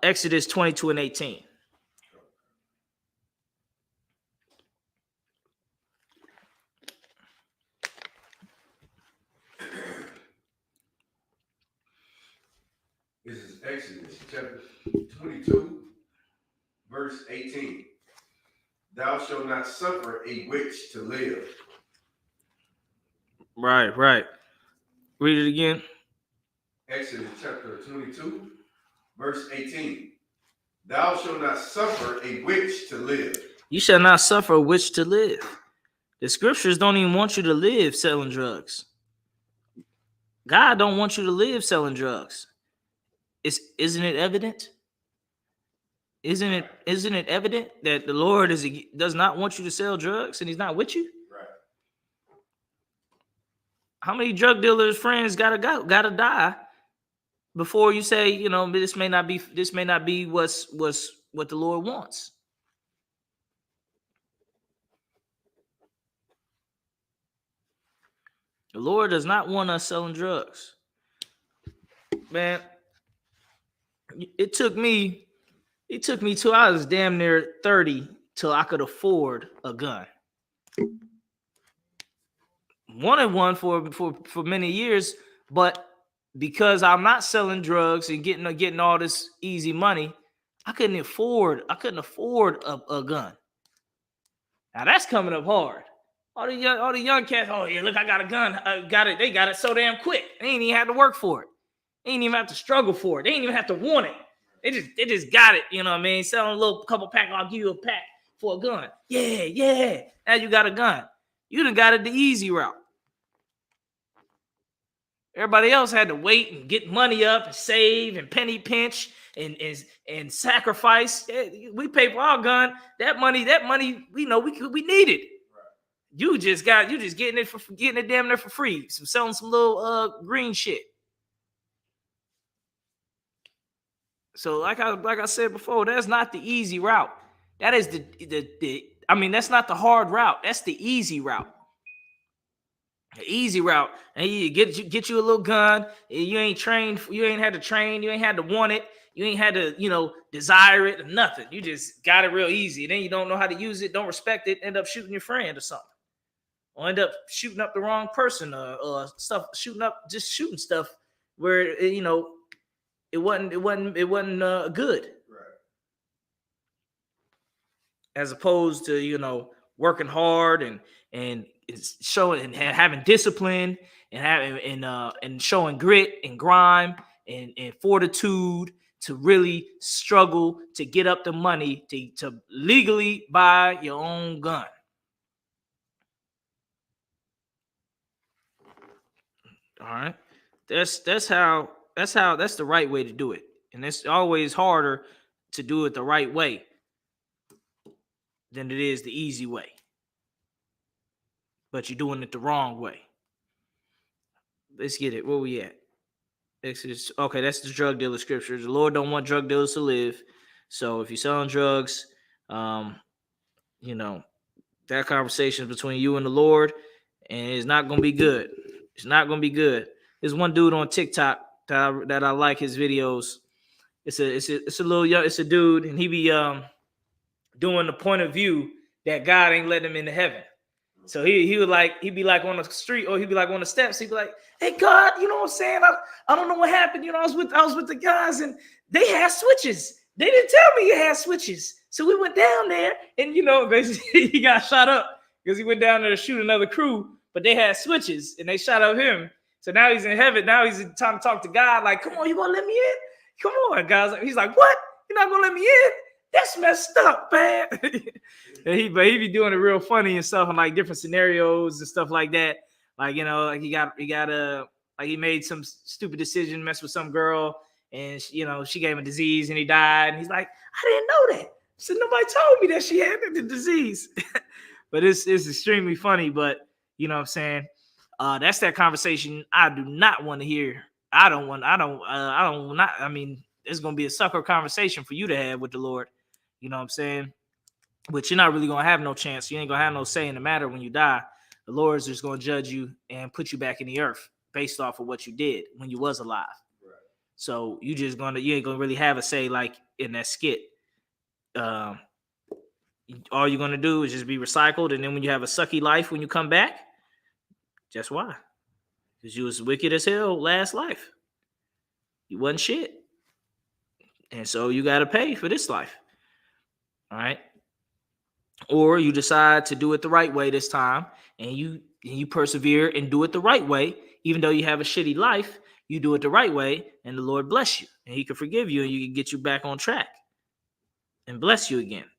Exodus 22:18. This is Exodus chapter 22, verse 18. Thou shalt not suffer a witch to live. Right. Read it again. Exodus chapter 22, verse 18. Thou shalt not suffer a witch to live. You shall not suffer a witch to live. The scriptures don't even want you to live selling drugs. God don't want you to live selling drugs. Isn't it evident? Isn't it evident that the Lord does not want you to sell drugs and he's not with you? Right. How many drug dealers' friends gotta die before you say, this may not be what the Lord wants? The Lord does not want us selling drugs. Man, it took me till I was damn near 30 till I could afford a gun. Wanted one for many years, but because I'm not selling drugs and getting all this easy money, I couldn't afford a gun. Now that's coming up hard. All the young cats, oh yeah, look, I got a gun. They got it so damn quick. They ain't even had to work for it. They ain't even have to struggle for it. They ain't even have to want it. They just got it. You know what I mean? Selling a little couple pack, I'll give you a pack for a gun. Yeah. Now you got a gun. You done got it the easy route. Everybody else had to wait and get money up and save and penny pinch and sacrifice. We pay for our gun. That money, we know we need it. You just getting it damn near for free. Selling some little green shit. So like I said before, that's not the easy route. That is that's not the hard route. That's the easy route. The easy route. And you get you a little gun. You ain't trained. You ain't had to train. You ain't had to want it. You ain't had to, desire it or nothing. You just got it real easy. And then you don't know how to use it, don't respect it, end up shooting your friend or something. Or end up shooting up the wrong person or stuff, shooting stuff where it wasn't good. Right. As opposed to, working hard and showing and having discipline and showing grit and grime and fortitude to really struggle to get up the money to legally buy your own gun. All right. That's the right way to do it. And it's always harder to do it the right way than it is the easy way. But you're doing it the wrong way. Let's get it. Where we at? Exodus. Okay, that's the drug dealer scripture. The Lord don't want drug dealers to live. So if you're selling drugs, that conversation is between you and the Lord, and it's not going to be good. It's not going to be good. There's one dude on TikTok that I like his videos. It's a dude, and he be doing the point of view that God ain't letting him into heaven. So he'd be like on the street, or he'd be like on the steps. He'd be like, "Hey God, you know what I'm saying? I don't know what happened. I was with the guys, and they had switches. They didn't tell me you had switches. So we went down there, and basically he got shot up because he went down there to shoot another crew, but they had switches and they shot up him. So now he's in heaven. Now he's time to talk to God. Like, come on, you gonna let me in? Come on, guys. He's like, what? You're not gonna let me in? That's messed up, man." And he be doing it real funny and stuff, and like different scenarios and stuff like that. Like, like he made some stupid decision, messed with some girl, and she gave him a disease and he died. And he's like, I didn't know that. So nobody told me that she had the disease. But it's extremely funny. But you know what I'm saying? That's that conversation I do not want to hear. It's gonna be a sucker conversation for you to have with the Lord. You know what I'm saying? But you're not really gonna have no chance. You ain't gonna have no say in the matter when you die. The Lord's just gonna judge you and put you back in the earth based off of what you did when you was alive. Right. So you ain't gonna really have a say like in that skit. All you're gonna do is just be recycled, and then when you have a sucky life when you come back, guess why? Because you was wicked as hell last life. You wasn't shit. And so you gotta pay for this life. All right. Or you decide to do it the right way this time, and you persevere and do it the right way, even though you have a shitty life. You do it the right way, and the Lord bless you, and He can forgive you, and you can get you back on track and bless you again.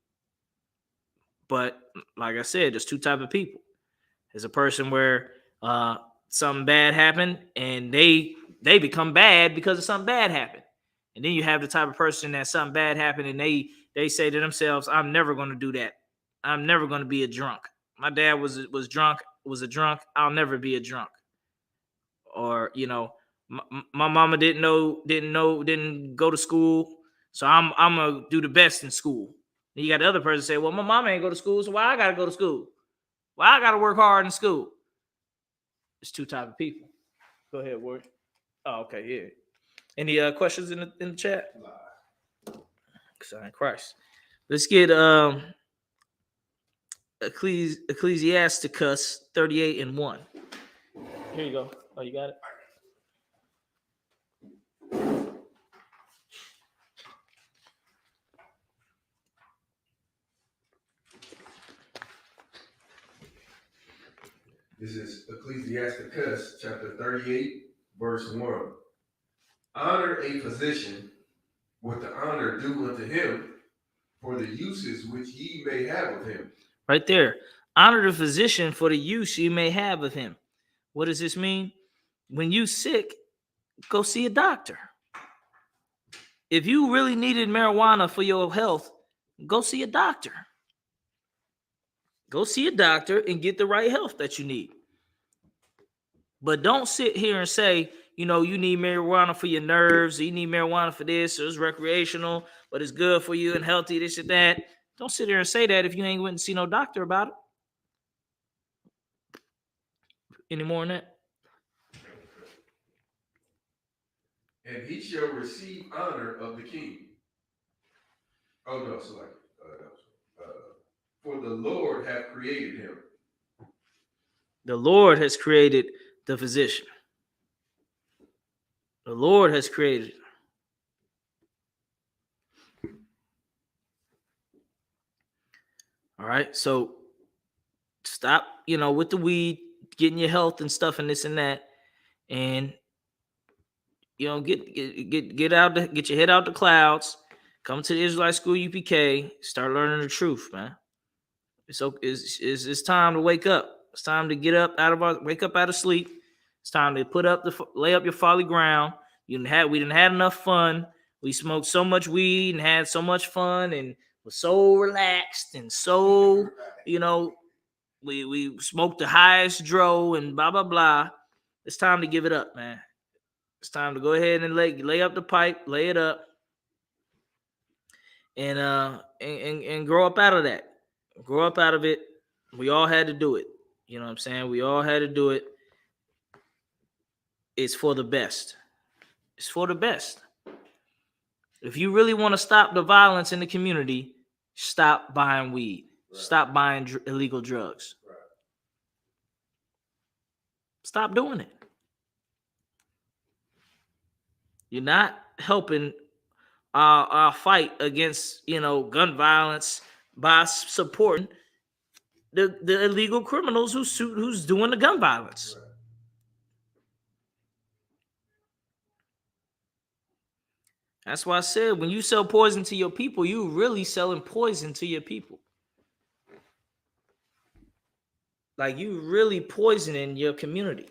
But like I said, there's two types of people. There's a person where something bad happened, and they become bad because of something bad happened. And then you have the type of person that something bad happened, and they say to themselves, I'm never going to do that. I'm never going to be a drunk. My dad was a drunk. I'll never be a drunk. Or, my mama didn't go to school, so I'm going to do the best in school. And you got the other person say, well, my mama ain't go to school, so why I got to go to school? Why I got to work hard in school? It's two type of people. Go ahead, Ward. Oh, okay, yeah. Any questions in the chat? Sign Christ. Let's get Ecclesiasticus 38:1. Here you go. Oh, you got it. This is Ecclesiasticus chapter 38, verse 1. Honor a physician with the honor due unto him for the uses which ye may have of him. Right there. Honor the physician for the use you may have of him. What does this mean? When you sick, go see a doctor. If you really needed marijuana for your health, go see a doctor. Go see a doctor and get the right health that you need. But don't sit here and say, you know, you need marijuana for your nerves, or you need marijuana for this, or it's recreational, but it's good for you and healthy, this and that. Don't sit there and say that if you ain't went and see no doctor about it. Any more on that? And he shall receive honor of the king. Oh, no, so like, for the Lord hath created him. The Lord has created the physician. The Lord has created. All right, so stop, with the weed, getting your health and stuff and this and that, and get out, get your head out the clouds, come to the Israelite School UPK, start learning the truth, man. It's time to wake up. It's time to get up wake up out of sleep. It's time to lay up your folly ground. We didn't had enough fun. We smoked so much weed and had so much fun and was so relaxed and so, we smoked the highest dro and blah, blah, blah. It's time to give it up, man. It's time to go ahead and lay up the pipe, lay it up, and grow up out of that. Grow up out of it. We all had to do it. You know what I'm saying? We all had to do it. It's for the best. It's for the best. If you really want to stop the violence in the community, stop buying weed. Right. Stop buying illegal drugs. Right. Stop doing it. You're not helping our fight against, gun violence by supporting the illegal criminals who's doing the gun violence. Right. That's why I said when you sell poison to your people, you really selling poison to your people. Like you really poisoning your community.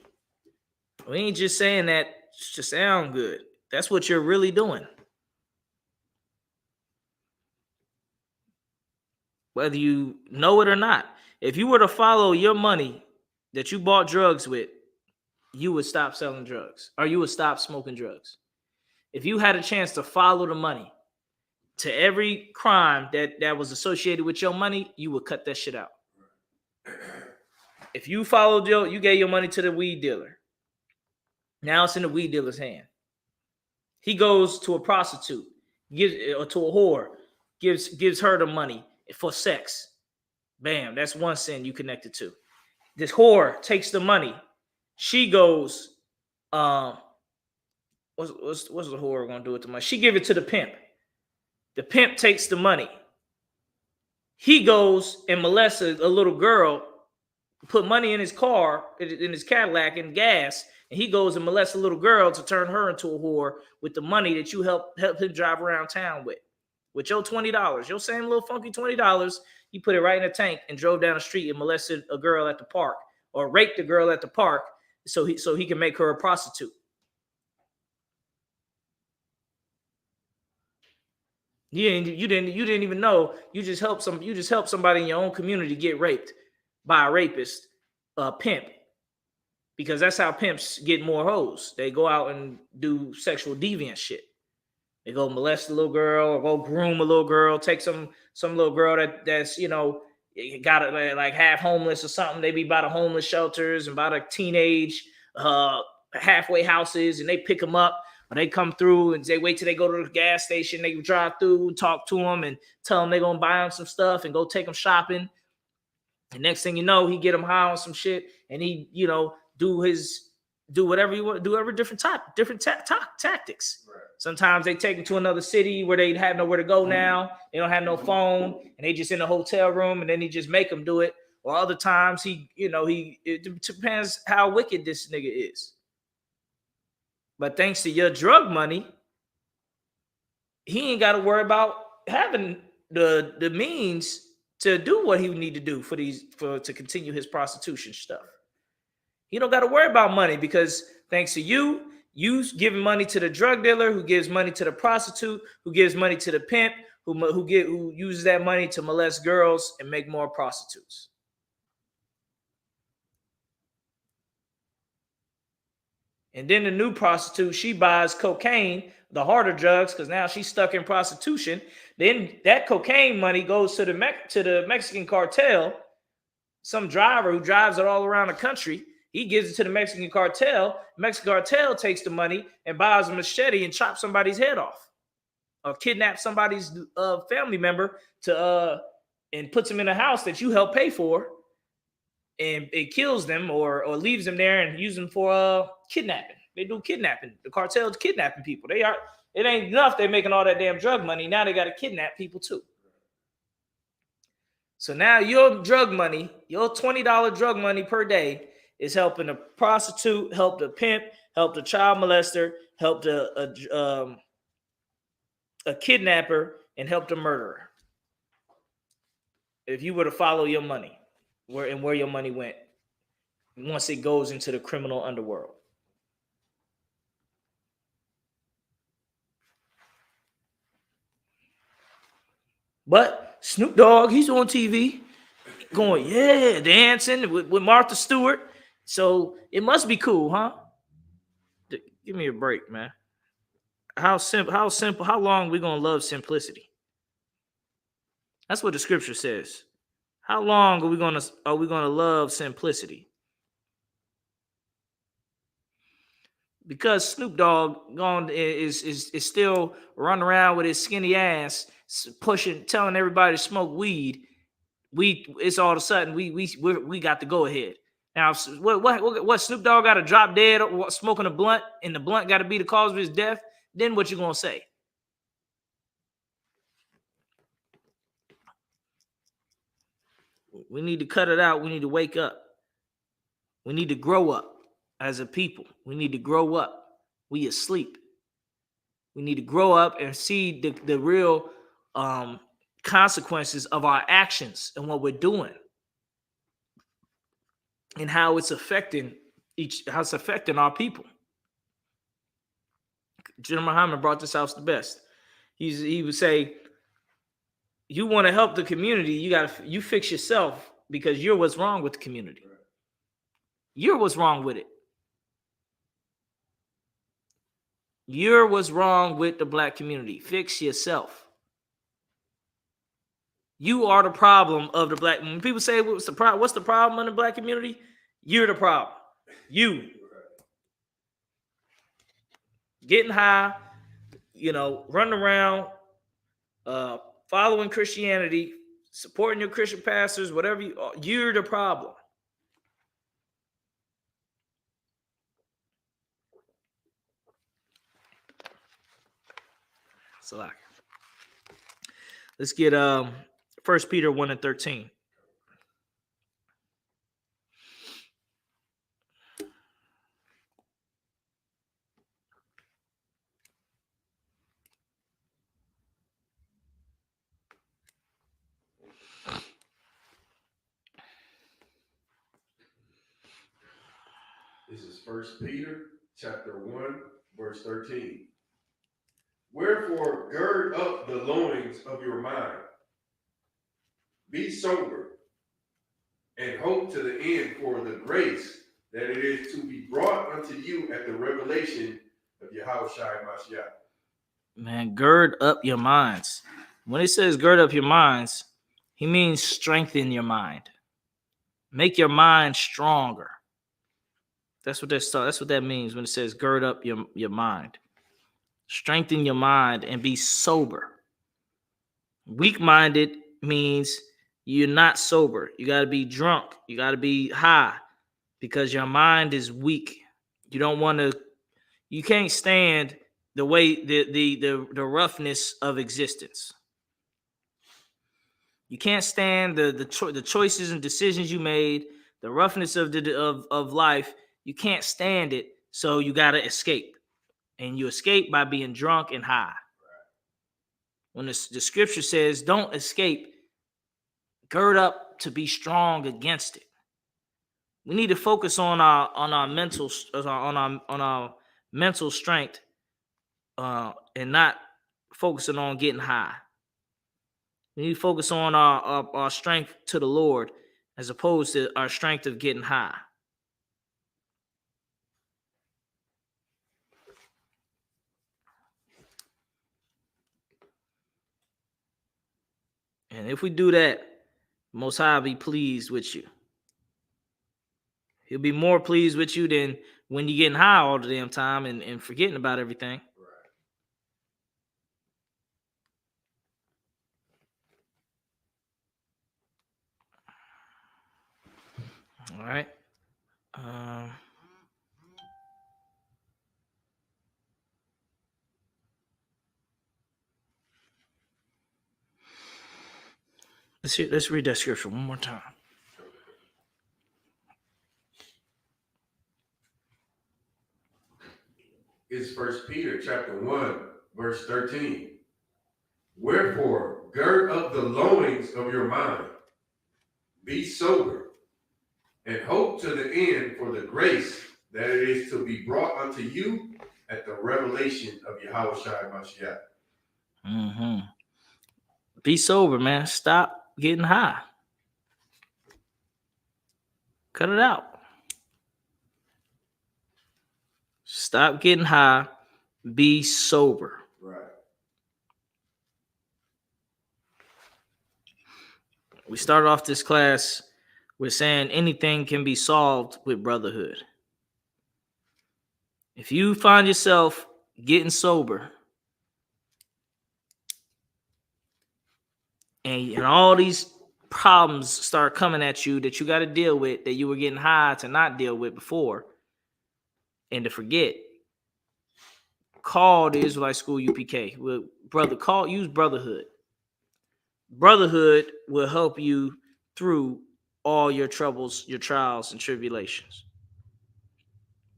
We ain't just saying that to sound good. That's what you're really doing. Whether you know it or not. If you were to follow your money that you bought drugs with, you would stop selling drugs or you would stop smoking drugs. If you had a chance to follow the money to every crime that was associated with your money, you would cut that shit out. If you followed you gave your money to the weed dealer. Now it's in the weed dealer's hand. He goes to a prostitute, or to a whore, gives her the money for sex. Bam, that's one sin you connected to. This whore takes the money. She goes, what's the whore gonna do with the money? She give it to the pimp. The pimp takes the money. He goes and molests a little girl, put money in his car, in his Cadillac, and gas, and he goes and molests a little girl to turn her into a whore with the money that you help him drive around town with. With your $20, your same little funky $20, you put it right in a tank and drove down the street and molested a girl at the park or raped a girl at the park so he can make her a prostitute. You didn't even know. You just helped somebody in your own community get raped by a rapist, a pimp. Because that's how pimps get more hoes. They go out and do sexual deviant shit. They go molest a little girl or go groom a little girl, take some little girl that's got it like half homeless or something. They be by the homeless shelters and by the teenage halfway houses, and they pick them up. Or they come through and they wait till they go to the gas station. They drive through, talk to them, and tell them they're gonna buy them some stuff and go take them shopping. And next thing you know, he get them high on some shit, and he, do whatever you want, do every different tactics. Right. Sometimes they take them to another city where they have nowhere to go now. They don't have no phone, and they just in a hotel room, and then he just make them do it. Or other times it depends how wicked this nigga is. But thanks to your drug money, he ain't got to worry about having the means to do what he would need to do to continue his prostitution stuff. He don't got to worry about money because thanks to you giving money to the drug dealer, who gives money to the prostitute, who gives money to the pimp, who uses that money to molest girls and make more prostitutes. And then the new prostitute, she buys cocaine, the harder drugs, because now she's stuck in prostitution. Then that cocaine money goes to the Mexican cartel. Some driver who drives it all around the country, he gives it to the Mexican cartel. Mexican cartel takes the money and buys a machete and chops somebody's head off, or kidnaps somebody's family member and puts them in a house that you help pay for, and it kills them or leaves them there and use them for kidnapping. They do kidnapping. The cartel's kidnapping people. It ain't enough they're making all that damn drug money. Now they got to kidnap people too. So now your drug money, your $20 drug money per day is helping a prostitute, help the pimp, help the child molester, help a kidnapper, and help the murderer. If you were to follow your money, where your money went once it goes into the criminal underworld. But Snoop Dogg, he's on TV going, yeah, dancing with Martha Stewart. So it must be cool, huh? Give me a break, man. How simple, how long are we going to love simplicity? That's what the scripture says. How long are we going to love simplicity? Because Snoop Dogg is still running around with his skinny ass, telling everybody to smoke weed. It's all of a sudden we got to go ahead. Now, what Snoop Dogg got to drop dead smoking a blunt, and the blunt got to be the cause of his death? Then what you gonna say? We need to cut it out. We need to wake up. We need to grow up as a people. We need to grow up. We asleep. We need to grow up and see the real consequences of our actions and what we're doing, and how it's affecting our people. Jim Muhammad brought this out the best. He would say, you want to help the community, you fix yourself, because you're what's wrong with the community. You're what's wrong with it. You're what's wrong with the black community. Fix yourself. You are the problem of the black. When people say what's the problem in the black community? You're the problem. You getting high, running around, following Christianity, supporting your Christian pastors, whatever you're the problem. So let's get 1 Peter 1:13. This is 1 Peter chapter 1, verse 13. Wherefore, gird up the loins of your mind. Be sober, and hope to the end for the grace that it is to be brought unto you at the revelation of Yahushua Mashiach. Man, gird up your minds. When it says gird up your minds, He means strengthen your mind. Make your mind stronger. That's what that means when it says gird up your mind. Strengthen your mind and be sober. Weak-minded means you're not sober. You got to be drunk. You got to be high because your mind is weak. You can't stand the way the roughness of existence. You can't stand the choices and decisions you made, the roughness of life. You can't stand it, so you got to escape. And you escape by being drunk and high. When the scripture says, don't escape, gird up to be strong against it. We need to focus on our mental strength, and not focusing on getting high. We need to focus on our strength to the Lord as opposed to our strength of getting high. And if we do that, the Most High will be pleased with you. He'll be more pleased with you than when you're getting high all the damn time and forgetting about everything. All right. Let's read that scripture one more time. It's 1 Peter chapter 1, verse 13. Wherefore, gird up the loins of your mind, be sober, and hope to the end for the grace that it is to be brought unto you at the revelation of Yahushua Mashiach. Mm-hmm. Be sober, man. Stop getting high. Cut it out. Stop getting high. Be sober. Right. We started off this class with saying anything can be solved with brotherhood. If you find yourself getting sober and all these problems start coming at you that you got to deal with, that you were getting high to not deal with before and to forget, call the Israelite School UPK. Use Brotherhood. Brotherhood will help you through all your troubles, your trials, and tribulations.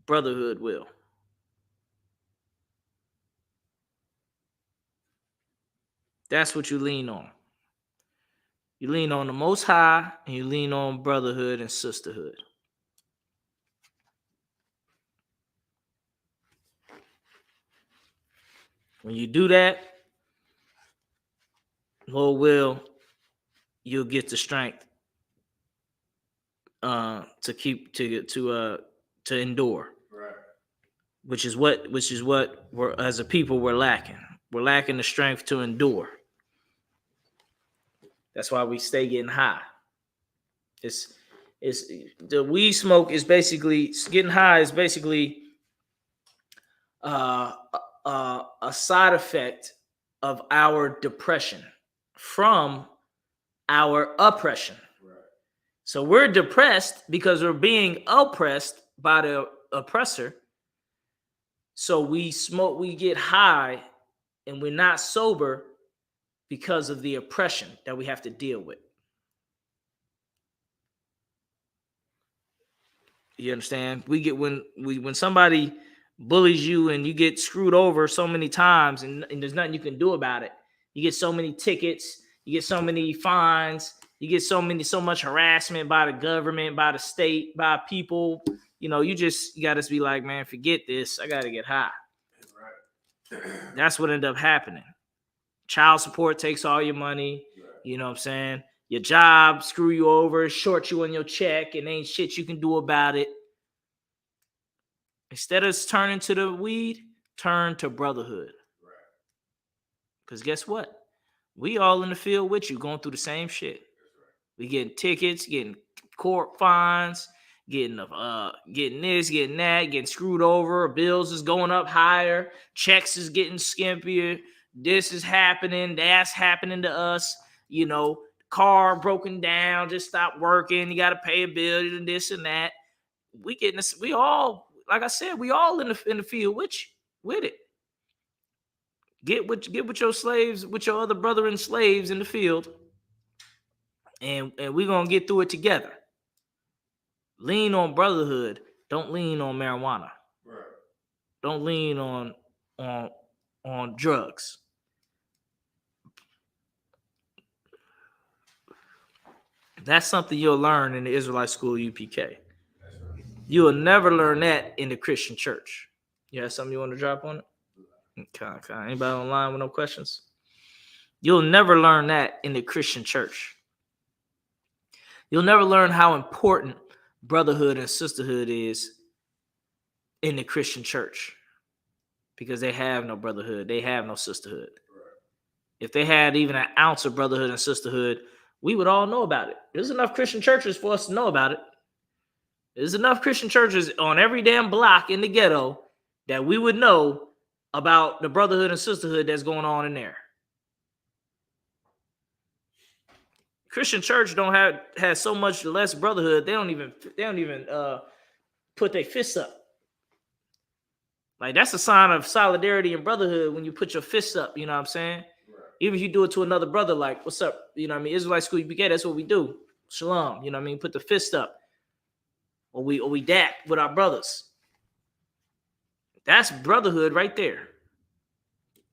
Brotherhood will. That's what you lean on. You lean on the Most High, and you lean on brotherhood and sisterhood. When you do that, Lord will, you'll get the strength to endure. Right. Which is what we're, as a people, we're lacking. We're lacking the strength to endure. That's why we stay getting high. It's the weed smoke is basically getting high is basically a side effect of our depression from our oppression. Right. So we're depressed because we're being oppressed by the oppressor. So we smoke, we get high, and we're not sober because of the oppression that we have to deal with. You understand? We get when somebody bullies you and you get screwed over so many times and there's nothing you can do about it. You get so many tickets, you get so many fines, you get so much harassment by the government, by the state, by people. You know, you got to be like, man, forget this. I got to get high. Right. That's what ended up happening. Child support takes all your money. Right. You know what I'm saying? Your job screw you over, short you on your check, and ain't shit you can do about it. Instead of turning to the weed, turn to brotherhood. Right. Because guess what? We all in the field with you going through the same shit. We getting tickets, getting court fines, getting this, getting that, getting screwed over. Bills is going up higher. Checks is getting skimpier. This is happening. That's happening to us. You know, car broken down, just stopped working. You got to pay a bill and this and that. We getting this. We all, like I said, we all in the field with it. Get with your slaves, with your other brethren slaves in the field, and we're gonna get through it together. Lean on brotherhood. Don't lean on marijuana. Right. Don't lean on drugs. That's something you'll learn in the Israelite school UPK. You'll never learn that in the Christian church. You have something you want to drop on it? Okay. Anybody online with no questions? You'll never learn that in the Christian church. You'll never learn how important brotherhood and sisterhood is in the Christian church, because they have no brotherhood. They have no sisterhood. If they had even an ounce of brotherhood and sisterhood, we would all know about it. There's enough Christian churches for us to know about it. There's enough Christian churches on every damn block in the ghetto that we would know about the brotherhood and sisterhood that's going on in there. Christian church has so much less brotherhood. They don't even put their fists up. Like, that's a sign of solidarity and brotherhood when you put your fists up. You know what I'm saying? Right. Even if you do it to another brother, like, what's up? You know what I mean? Israelite school UPK, that's what we do. Shalom. You know what I mean? Put the fist up. Or we dap with our brothers. That's brotherhood right there.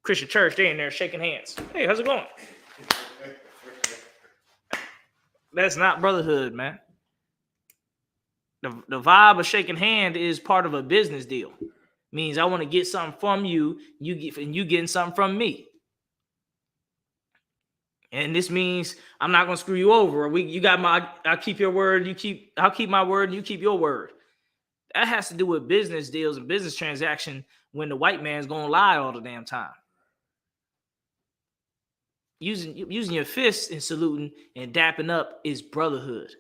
Christian church, they in there shaking hands. Hey, how's it going? That's not brotherhood, man. The vibe of shaking hand is part of a business deal. Means I want to get something from you, you getting something from me. And this means I'm not gonna screw you over. I'll keep your word, I'll keep my word, and you keep your word. That has to do with business deals and business transaction when the white man's gonna lie all the damn time. Using your fists and saluting and dapping up is brotherhood.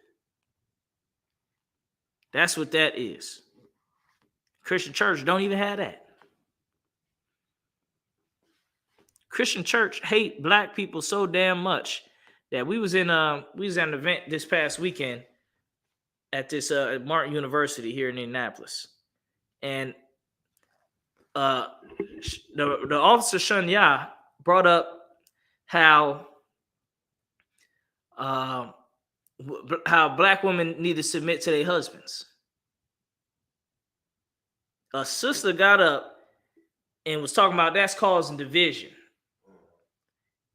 That's what that is. Christian church don't even have that. Christian church hate black people so damn much that we was at an event this past weekend at this Martin University here in Indianapolis, and the officer Shanya brought up how black women need to submit to their husbands. A sister got up and was talking about that's causing division,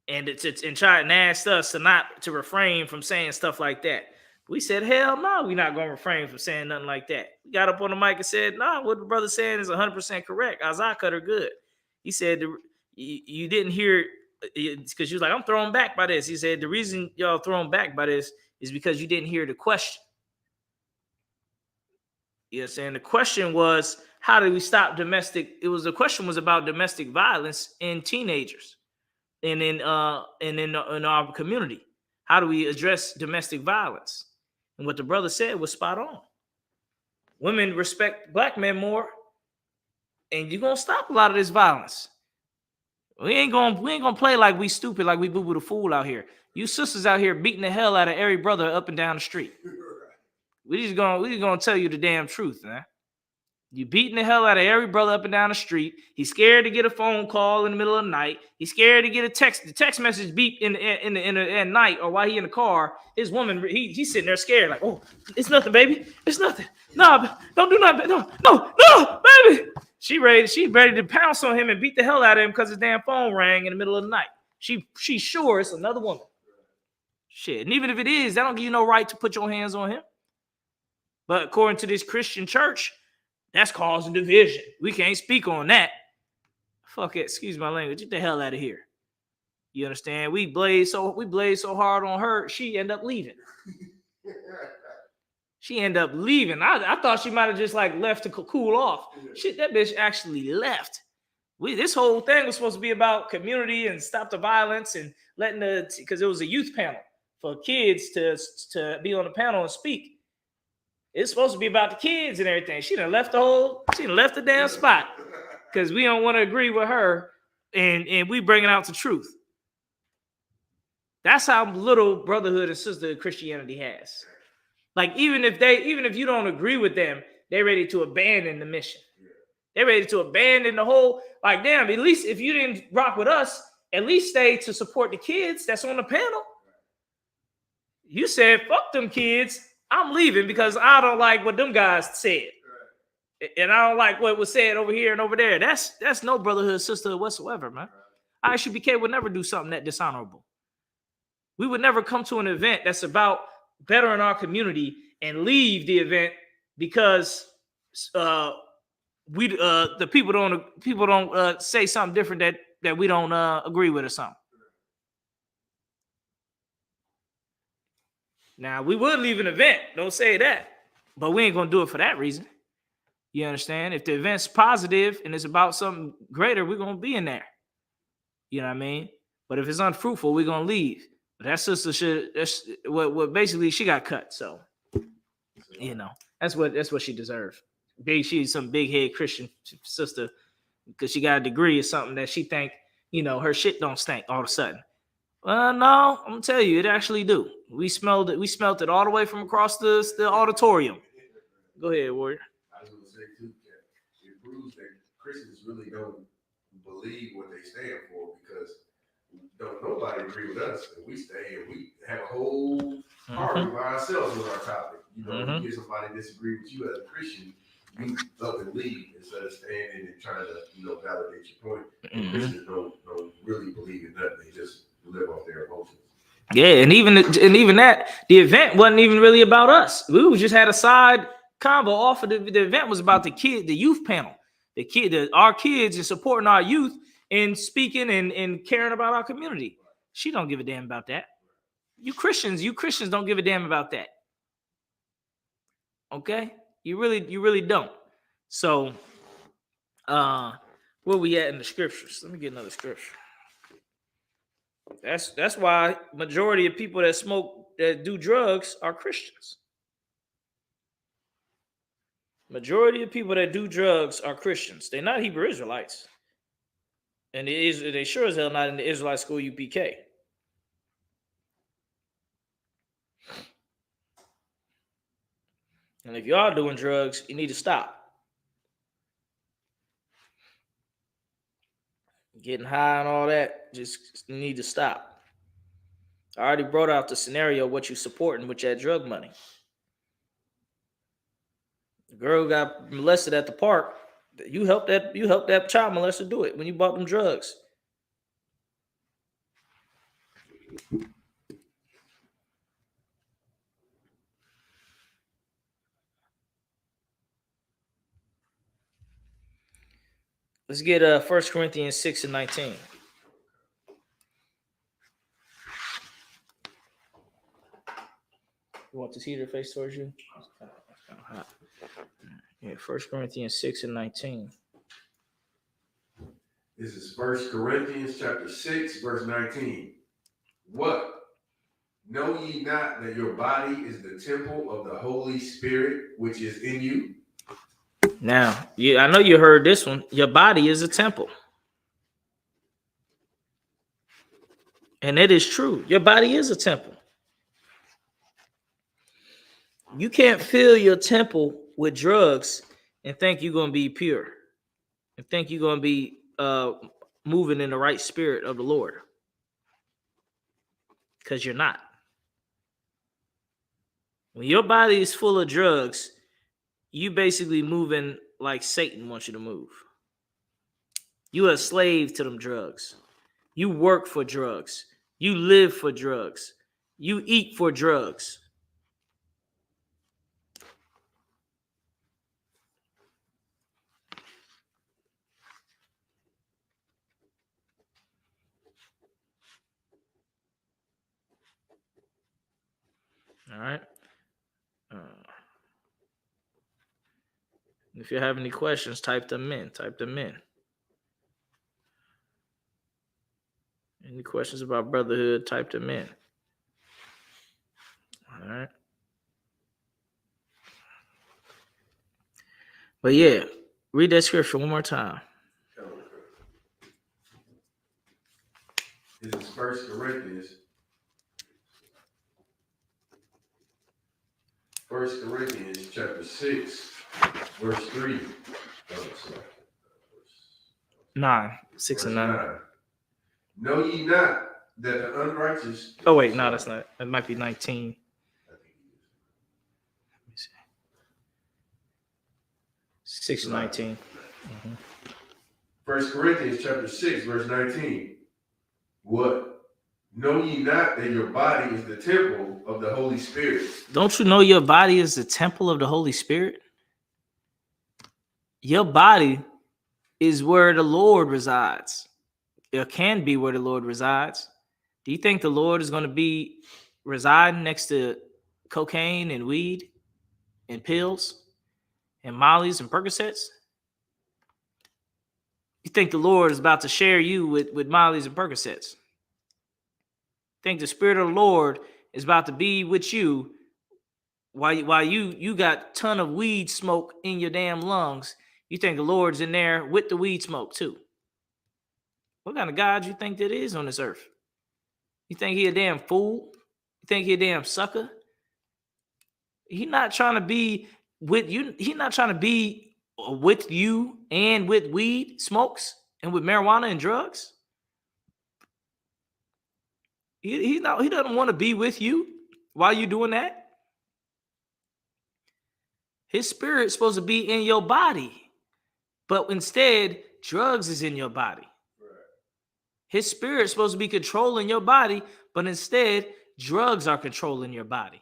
and tried and asked us to refrain from saying stuff like that. We said, hell no, we're not going to refrain from saying nothing like that. We got up on the mic and said, nah, what the brother's saying is 100% correct. Azar cut her good. He said, you didn't hear, because she was like, I'm thrown back by this. He said, the reason y'all thrown back by this is because you didn't hear the question. You know what I'm saying? The question was, how do we stop the question was about domestic violence in teenagers and in our community. How do we address domestic violence? And what the brother said was spot on. Women respect black men more, and you're gonna stop a lot of this violence. We ain't gonna play like we stupid, like we boo-boo the fool out here. You sisters out here beating the hell out of every brother up and down the street. We just gonna tell you the damn truth, man. You beating the hell out of every brother up and down the street. He's scared to get a phone call in the middle of the night. He's scared to get the text message beep at night, or while he in the car. His woman, he's sitting there scared, like, oh, it's nothing, baby. It's nothing. No, don't do nothing. No, baby. She ready to pounce on him and beat the hell out of him because his damn phone rang in the middle of the night. She's sure it's another woman. Shit. And even if it is, that don't give you no right to put your hands on him. But according to this Christian church, that's causing division. We can't speak on that. Fuck it. Excuse my language. Get the hell out of here. You understand? We blaze so hard on her, she end up leaving. She end up leaving. I thought she might have just like left to cool off. Shit, that bitch actually left. This whole thing was supposed to be about community and stop the violence and because it was a youth panel for kids to be on the panel and speak. It's supposed to be about the kids and everything. She done left the damn spot because we don't want to agree with her, and we bringing out the truth. That's how little brotherhood and sisterhood Christianity has. Like even if you don't agree with them, they're ready to abandon the mission. They're ready to abandon the whole. Like, damn, at least if you didn't rock with us, at least stay to support the kids that's on the panel. You said, fuck them kids. I'm leaving because I don't like what them guys said. And I don't like what was said over here and over there. That's no brotherhood, sisterhood whatsoever, man. ISUPK would never do something that dishonorable. We would never come to an event that's about bettering our community and leave the event because the people don't say something different that we don't agree with or something. Now, we would leave an event. Don't say that. But we ain't going to do it for that reason. You understand? If the event's positive and it's about something greater, we're going to be in there. You know what I mean? But if it's unfruitful, we're going to leave. But that sister that's what basically she got cut. So, you know, that's what she deserved. She's some big head Christian sister because she got a degree or something that she think, you know, her shit don't stink all of a sudden. No, I'm gonna tell you, it actually do. We smelled it. We smelled it all the way from across the auditorium. Go ahead, Warrior. I was going to say too, it proves that Christians really don't believe what they stand for because don't nobody agree with us, and we stay and we have a whole party by ourselves with our topic. You know, you get somebody disagree with you as a Christian, you up and leave instead of standing and trying to validate your point. Christians don't really believe in nothing; they just live off their emotions. Yeah, and even that, the event wasn't even really about us. We just had a side combo off of the event was about the youth panel. Our kids and supporting our youth and speaking and caring about our community. She don't give a damn about that. You Christians don't give a damn about that. Okay? You really don't. So where we at in the scriptures? Let me get another scripture. That's why majority of people that do drugs are Christians. Majority of people that do drugs are Christians. They're not Hebrew Israelites. And they sure as hell not in the Israelite school UPK. And if you are doing drugs, you need to stop. Getting high and all that, just need to stop. I already brought out the scenario of what you supporting with that drug money. The girl got molested at the park. You helped that child molester do it when you bought them drugs. Let's get 1 Corinthians 6 and 19. You want this heater face towards you? It's kind of hot. Yeah, 1 Corinthians 6 and 19. This is 1 Corinthians chapter 6, verse 19. What? Know ye not that your body is the temple of the Holy Spirit, which is in you? Now, I know you heard this one. Your body is a temple. And it is true. Your body is a temple. You can't fill your temple with drugs and think you're going to be pure and think you're going to be moving in the right spirit of the Lord, because you're not. When your body is full of drugs, you basically moving like Satan wants you to move. You are a slave to them drugs. You work for drugs. You live for drugs. You eat for drugs. All right. If you have any questions, type them in. Any questions about brotherhood, type them in. All right. But yeah, read that scripture one more time. This is 1 Corinthians. 1 Corinthians chapter 6, verse 3. Oh, sorry. 9, 6 and 9. 9. Know ye not that the unrighteous... Oh wait, no, that's not. It might be 19. Let me see. 6 and 19. 1 Corinthians chapter 6, verse 19. What? Know ye not that your body is the temple of the Holy Spirit? Don't you know your body is the temple of the Holy Spirit? Your body is where the Lord resides. It can be where the Lord resides. Do you think the Lord is going to be residing next to cocaine and weed and pills and mollies and Percocets? You think the Lord is about to share you with mollies and Percocets? Think the Spirit of the Lord is about to be with you while you got a ton of weed smoke in your damn lungs. You think the Lord's in there with the weed smoke too? What kind of God you think that is on this earth? You think he a damn fool? You think he a damn sucker? He's not trying to be with you. He's not trying to be with you and with weed smokes and with marijuana and drugs. He doesn't want to be with you while you're doing that. His spirit's supposed to be in your body, but instead, drugs is in your body. His spirit's supposed to be controlling your body, but instead, drugs are controlling your body.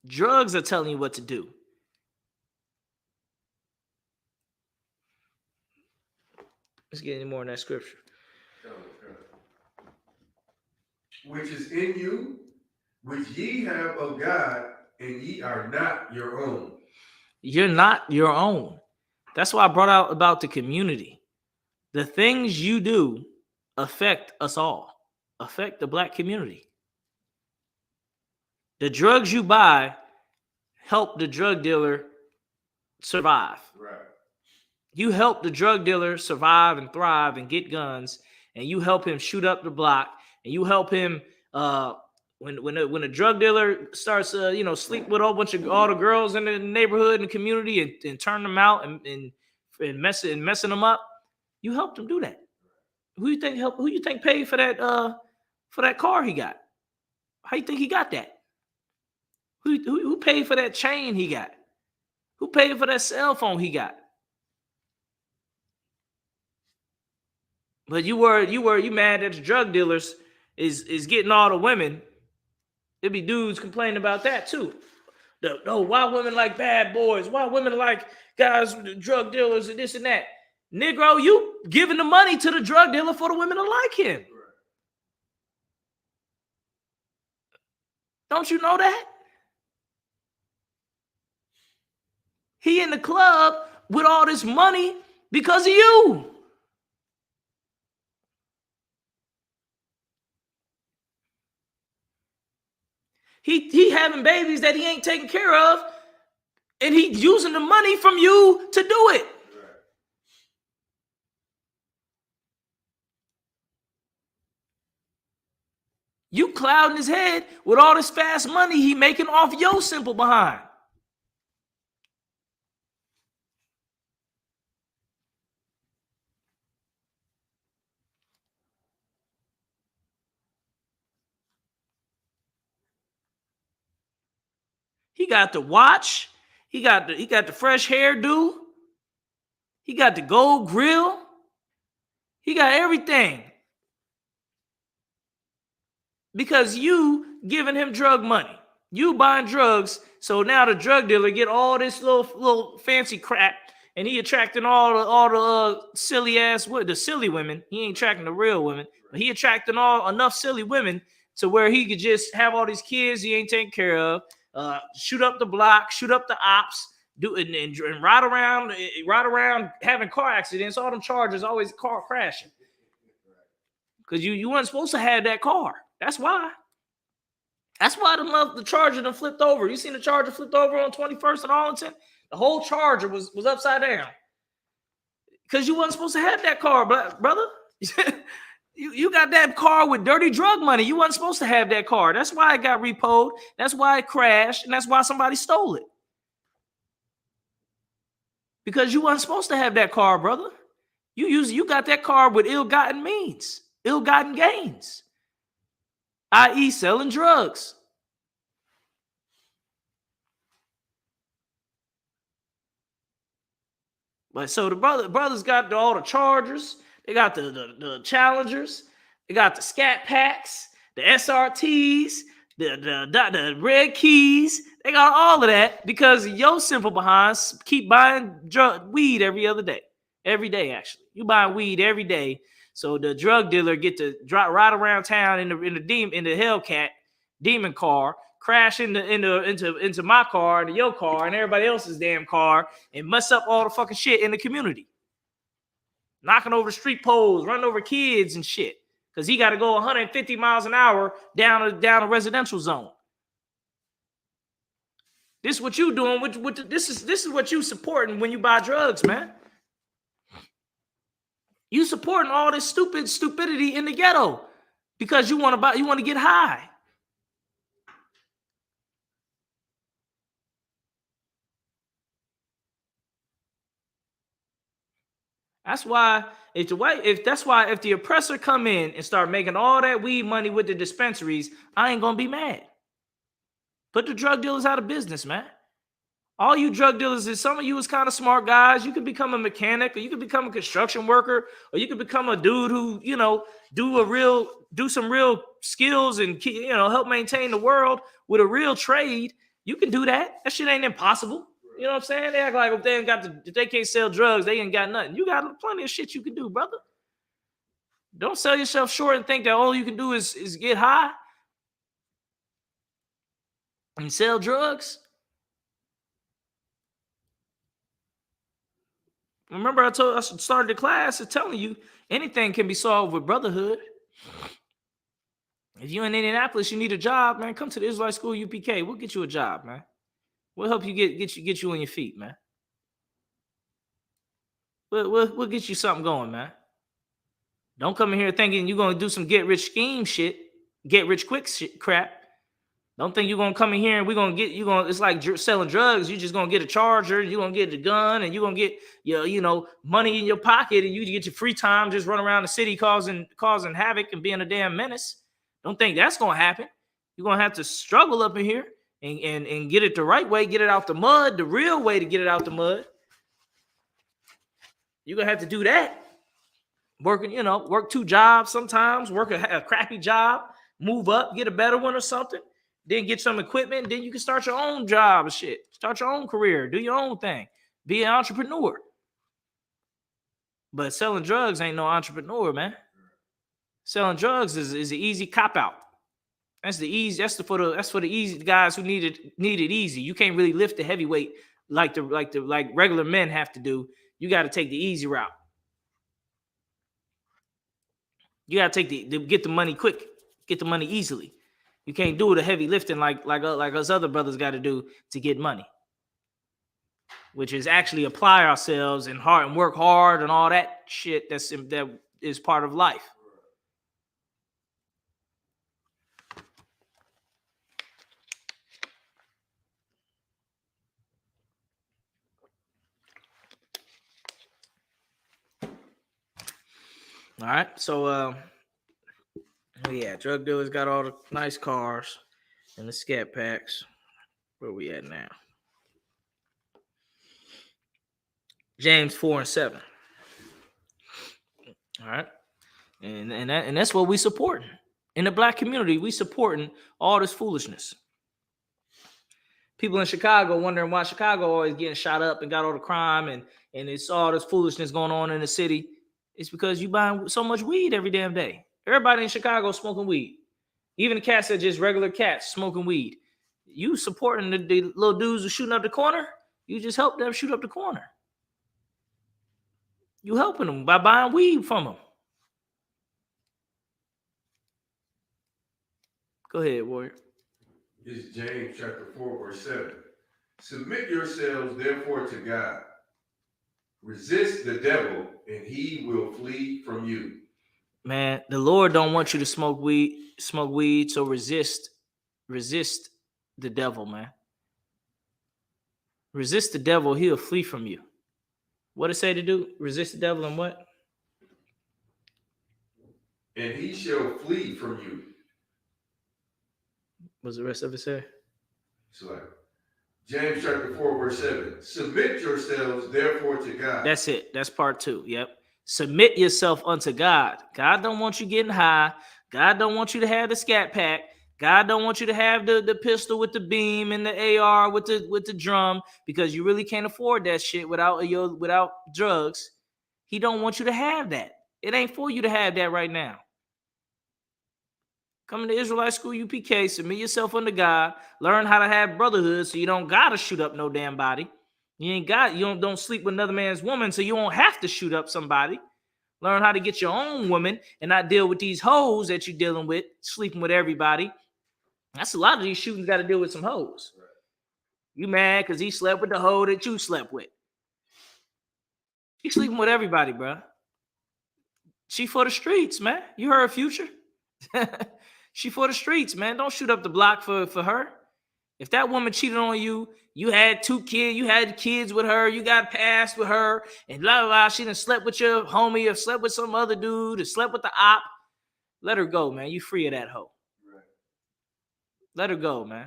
Drugs are telling you what to do. Let's get any more in that scripture. Which is in you, which ye have of God, and ye are not your own. You're not your own. That's why I brought out about the community. The things you do affect us all, affect the black community. The drugs you buy help the drug dealer survive. Right. You help the drug dealer survive and thrive and get guns, and you help him shoot up the block, and you help him when a drug dealer starts sleep with a whole bunch of all the girls in the neighborhood and community and turn them out and messing them up. You helped him do that. Who you think paid for that car he got? How you think he got that? Who paid for that chain he got? Who paid for that cell phone he got? But you mad that the drug dealers is getting all the women. There'd be dudes complaining about that too. Why women like bad boys? Why women like guys, drug dealers and this and that? Negro, you giving the money to the drug dealer for the women to like him. Don't you know that? He in the club with all this money because of you. He having babies that he ain't taking care of, and he using the money from you to do it. You clouding his head with all this fast money he making off your simple behind. He got the watch. He got the fresh hairdo. He got the gold grill. He got everything. Because you giving him drug money. You buying drugs. So now the drug dealer get all this little fancy crap, and he attracting all the silly ass the silly women. He ain't attracting the real women, but he attracting enough silly women to where he could just have all these kids he ain't taking care of. Shoot up the block, shoot up the ops, and ride around having car accidents. All them charges, always car crashing. Because you weren't supposed to have that car. That's why. That's why the Charger done flipped over. You seen the Charger flipped over on 21st and Arlington? The whole Charger was upside down. Because you wasn't supposed to have that car, brother. you got that car with dirty drug money. You wasn't supposed to have that car. That's why it got repoed. That's why it crashed. And that's why somebody stole it. Because you wasn't supposed to have that car, brother. You got that car with ill-gotten means, ill-gotten gains, i.e. selling drugs. But so the brothers got all the Chargers, they got the Challengers, they got the Scat Packs, the SRTs, the Red Keys. They got all of that because your simple behinds keep buying weed every day. Actually, you buy weed every day, so the drug dealer get to ride around town in the Hellcat demon car, crash into my car, into your car, and everybody else's damn car, and mess up all the fucking shit in the community. Knocking over street poles, running over kids and shit. Because he got to go 150 miles an hour down a residential zone. This is what you doing. This is what you supporting when you buy drugs, man. You supporting all this stupidity in the ghetto because you want to get high. That's why if the oppressor come in and start making all that weed money with the dispensaries, I ain't gonna be mad. Put the drug dealers out of business, man. All you drug dealers some of you is kind of smart guys. You could become a mechanic, or you could become a construction worker, or you could become a dude who, do some real skills and, help maintain the world with a real trade. You can do that. That shit ain't impossible. You know what I'm saying? They act like if they can't sell drugs, they ain't got nothing. You got plenty of shit you can do, brother. Don't sell yourself short and think that all you can do is get high and sell drugs. Remember, I started the class telling you anything can be solved with Brotherhood. If you're in Indianapolis, you need a job, man. Come to the Israelite School UPK. We'll get you a job, man. We'll help you get you on your feet, man. We'll get you something going, man. Don't come in here thinking you're gonna do some get rich quick shit crap. Don't think you're gonna come in here and it's like selling drugs. You're just gonna get a charger, you're gonna get the gun, and you're gonna get your money in your pocket, and you get your free time just run around the city causing havoc and being a damn menace. Don't think that's gonna happen. You're gonna have to struggle up in here and get it the right way, get it out the mud, the real way to get it out the mud. You're gonna have to do that. Work 2 jobs sometimes, work a crappy job, move up, get a better one or something, then get some equipment, then you can start your own job and shit. Start your own career, do your own thing, be an entrepreneur. But selling drugs ain't no entrepreneur, man. Selling drugs is an easy cop out. That's for the easy guys who need it easy. You can't really lift the heavyweight like regular men have to do. You got to take the easy route. You got to get the money quick, get the money easily. You can't do the heavy lifting like us other brothers got to do to get money, which is actually apply ourselves and work hard and all that shit that is part of life. All right, so drug dealers got all the nice cars and the scat packs. Where we at now? James 4:7. All right, and that's what we supporting in the black community. We supporting all this foolishness. People in Chicago wondering why Chicago always getting shot up and got all the crime and it's all this foolishness going on in the city. It's because you buying so much weed every damn day. Everybody in Chicago smoking weed. Even the cats that just regular cats smoking weed. You supporting the little dudes who shooting up the corner. You just help them shoot up the corner. You helping them by buying weed from them. Go ahead, Warrior. is James chapter 4, verse 7. Submit yourselves therefore to God. Resist the devil, and he will flee from you. Man, the Lord don't want you to smoke weed, so resist the devil, man. Resist the devil, he'll flee from you. What it say to do? Resist the devil and what? And he shall flee from you. What's the rest of it say? So like James chapter 4, verse 7. Submit yourselves therefore to God. That's it. That's part 2. Yep. Submit yourself unto God. God don't want you getting high. God don't want you to have the scat pack. God don't want you to have the pistol with the beam and the AR with the drum, because you really can't afford that shit without drugs. He don't want you to have that. It ain't for you to have that right now. Come to Israelite school, UPK, submit yourself unto God, learn how to have brotherhood so you don't gotta shoot up no damn body. You don't sleep with another man's woman, so you won't have to shoot up somebody. Learn how to get your own woman and not deal with these hoes that you're dealing with, sleeping with everybody. That's a lot of these shootings got to deal with some hoes. You mad because he slept with the hoe that you slept with. She sleeping with everybody, bro. She for the streets, man. You heard Future? She for the streets, man. Don't shoot up the block for her. If that woman cheated on you, you had 2 kids, you had kids with her, you got passed with her, and blah, blah, blah. She done slept with your homie or slept with some other dude or slept with the op. Let her go, man. You free of that hoe. Right. Let her go, man.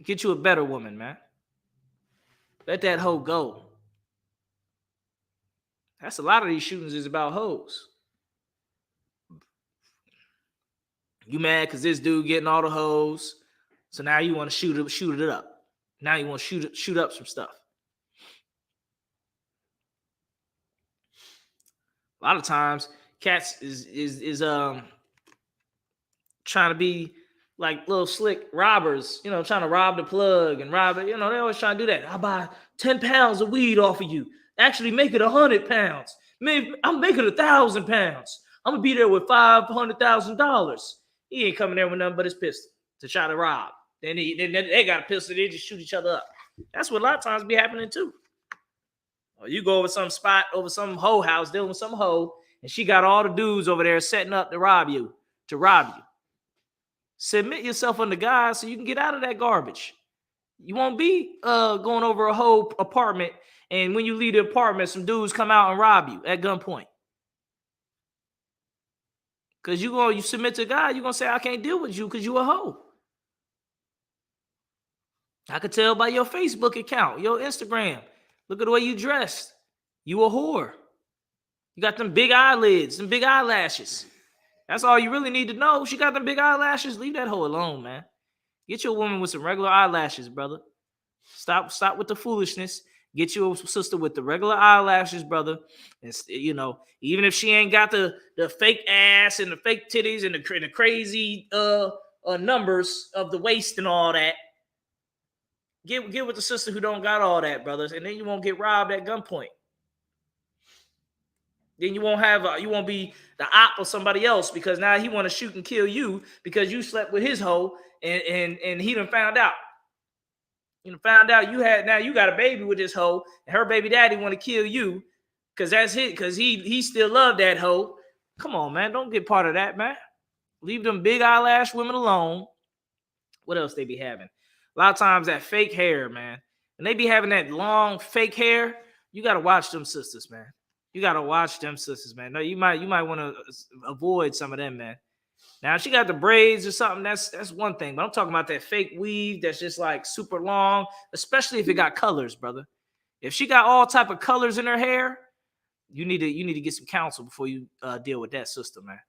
Get you a better woman, man. Let that hoe go. That's a lot of these shootings is about hoes. You mad because this dude getting all the hoes, so now you want to shoot it up. Now you want to shoot up some stuff. A lot of times, cats is trying to be like little slick robbers, trying to rob the plug and rob it. They always trying to do that. I'll buy 10 pounds of weed off of you. Actually, make it 100 pounds. I'm making 1,000 pounds. I'm gonna be there with $500,000. He ain't coming there with nothing but his pistol to try to rob. Then they got a pistol. They just shoot each other up. That's what a lot of times be happening too. Or you go over some spot, over some hoe house, dealing with some hoe, and she got all the dudes over there setting up to rob you. Submit yourself unto God so you can get out of that garbage. You won't be going over a whole apartment, and when you leave the apartment, some dudes come out and rob you at gunpoint. Because you submit to God, you're going to say, I can't deal with you because you a hoe. I could tell by your Facebook account, your Instagram. Look at the way you dressed. You a whore. You got them big eyelids, them big eyelashes. That's all you really need to know. She got them big eyelashes. Leave that hoe alone, man. Get your woman with some regular eyelashes, brother. Stop with the foolishness. Get your sister with the regular eyelashes, brother. And even if she ain't got the fake ass and the fake titties and the crazy numbers of the waist and all that, get with the sister who don't got all that, brothers, and then you won't get robbed at gunpoint. Then you won't be the op of somebody else, because now he want to shoot and kill you because you slept with his hoe and he done found out. You got a baby with this hoe, and her baby daddy want to kill you because he still love that hoe. Come on, man. Don't get part of that, man. Leave them big eyelash women alone. What else they be having? A lot of times that fake hair, man. And they be having that long fake hair. You got to watch them sisters, man. No, you might want to avoid some of them, man. Now, if she got the braids or something, that's one thing. But I'm talking about that fake weave that's just like super long, especially if it got colors, brother. If she got all type of colors in her hair, you need to get some counsel before you deal with that sister, man.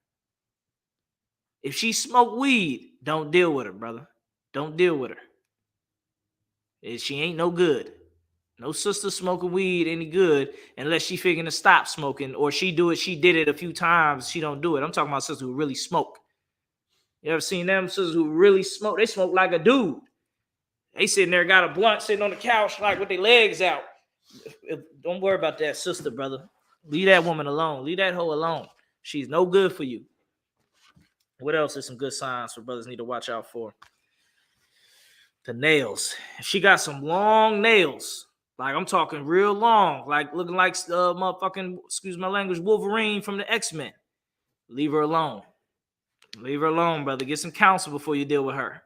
If she smoke weed, don't deal with her, brother. Don't deal with her. She ain't no good. No sister smoking weed any good unless she figuring to stop smoking, or she did it a few times. She don't do it. I'm talking about sisters who really smoke. You ever seen them sisters who really smoke? They smoke like a dude. They sitting there, got a blunt sitting on the couch like with their legs out. Don't worry about that sister, brother. Leave that woman alone. Leave that hoe alone. She's no good for you. What else is some good signs for brothers need to watch out for? The nails. If she got some long nails, like I'm talking real long, like looking like motherfucking, excuse my language, Wolverine from the X-Men, leave her alone. Leave her alone, brother. Get some counsel before you deal with her.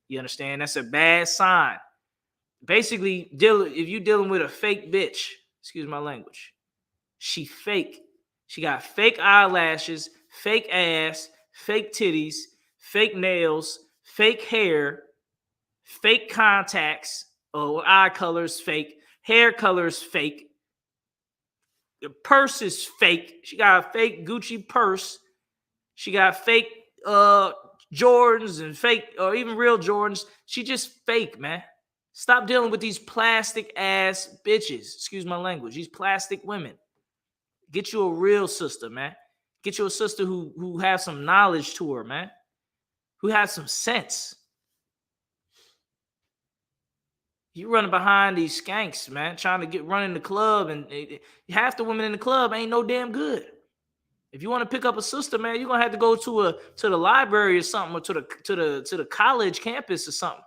You understand? That's a bad sign. Basically, if you're dealing with a fake bitch, excuse my language, she fake. She got fake eyelashes, fake ass, fake titties, fake nails, fake hair, fake contacts, eye colors fake, hair colors fake, the purse is fake. She got a fake Gucci purse. She got fake Jordans and fake, or even real Jordans. She just fake, man. Stop dealing with these plastic ass bitches. Excuse my language. These plastic women. Get you a real sister, man. Get you a sister who has some knowledge to her, man. Who has some sense. You running behind these skanks, man, trying to get running the club, and half the women in the club ain't no damn good. If you want to pick up a sister, man, you're gonna have to go to the library or something, or to the college campus or something,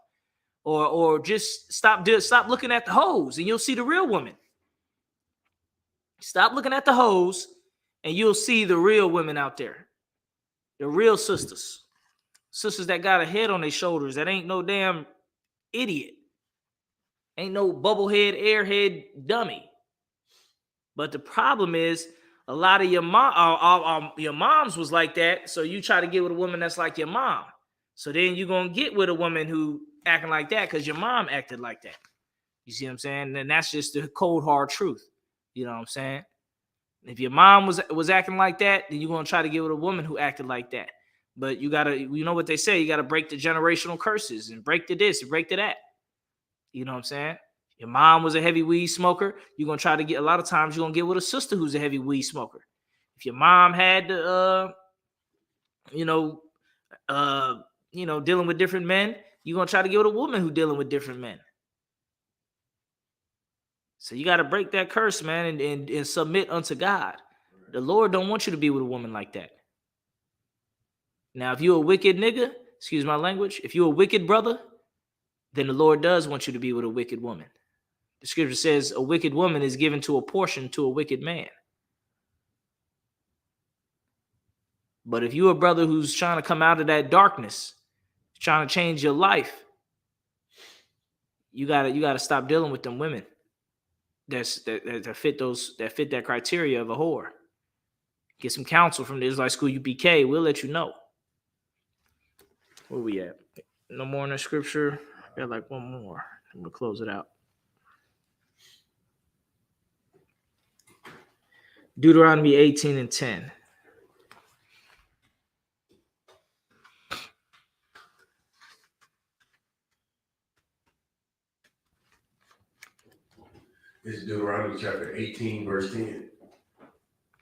or just stop looking at the hoes, and you'll see the real woman. Stop looking at the hoes, and you'll see the real women out there, the real sisters that got a head on their shoulders, that ain't no damn idiot, ain't no bubblehead, airhead dummy. But the problem is, a lot of your moms was like that, so you try to get with a woman that's like your mom. So then you're going to get with a woman who acting like that because your mom acted like that. You see what I'm saying? And that's just the cold, hard truth. You know what I'm saying? If your mom was acting like that, then you're going to try to get with a woman who acted like that. But you got to, you know what they say, you got to break the generational curses and break the this and break the that. You know what I'm saying? Your mom was a heavy weed smoker. You're going to try to get, a lot of times you're going to get with a sister who's a heavy weed smoker. If your mom had, dealing with different men, you're going to try to get with a woman who's dealing with different men. So you got to break that curse, man, and submit unto God. The Lord don't want you to be with a woman like that. Now, if you're a wicked nigga, excuse my language, if you're a wicked brother, then the Lord does want you to be with a wicked woman. The scripture says a wicked woman is given to a portion to a wicked man. But if you're a brother who's trying to come out of that darkness, trying to change your life, you gotta stop dealing with them women that fit that criteria of a whore. Get some counsel from the Israelite School UPK. We'll let you know. Where we at? No more in the scripture. I got like one more. I'm gonna close it out. Deuteronomy 18:10. This is Deuteronomy Chapter 18, verse 10.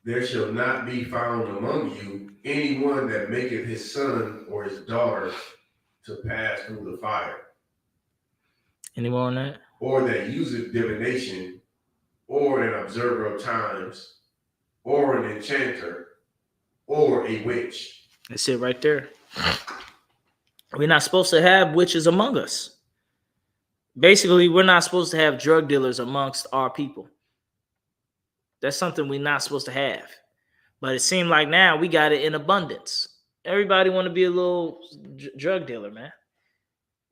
There shall not be found among you anyone that maketh his son or his daughter to pass through the fire. Any more on that? Or that useth divination, or an observer of times, or an enchanter, or a witch. That's it right there. We're not supposed to have witches among us. Basically, we're not supposed to have drug dealers amongst our people. That's something we're not supposed to have. But it seemed like now we got it in abundance. Everybody want to be a little drug dealer, man.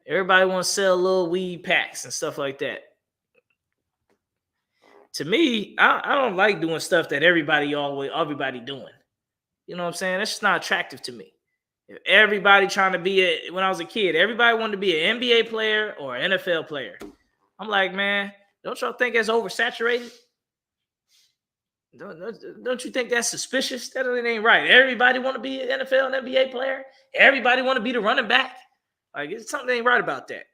Everybody want to sell little weed packs and stuff like that. To me, I don't like doing stuff that everybody doing. You know what I'm saying? That's just not attractive to me. If everybody trying to be when I was a kid, everybody wanted to be an NBA player or an NFL player. I'm like, man, don't y'all think that's oversaturated? Don't you think that's suspicious? That ain't right. Everybody want to be an NFL and NBA player. Everybody want to be the running back. Like, it's something ain't right about that.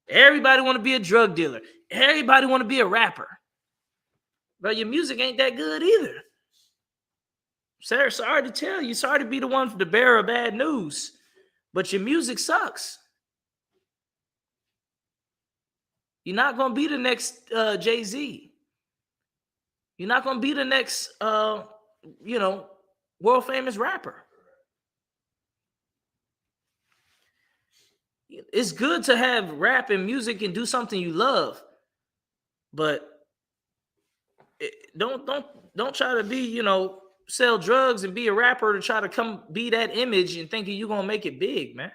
Everybody want to be a drug dealer. Everybody want to be a rapper. But your music ain't that good either. Sir, sorry to tell you. Sorry to be the one for the bearer of bad news. But your music sucks. You're not going to be the next Jay-Z. You're not going to be the next, world famous rapper. It's good to have rap and music and do something you love, but don't try to be, sell drugs and be a rapper to try to come be that image and thinking you're gonna make it big, man.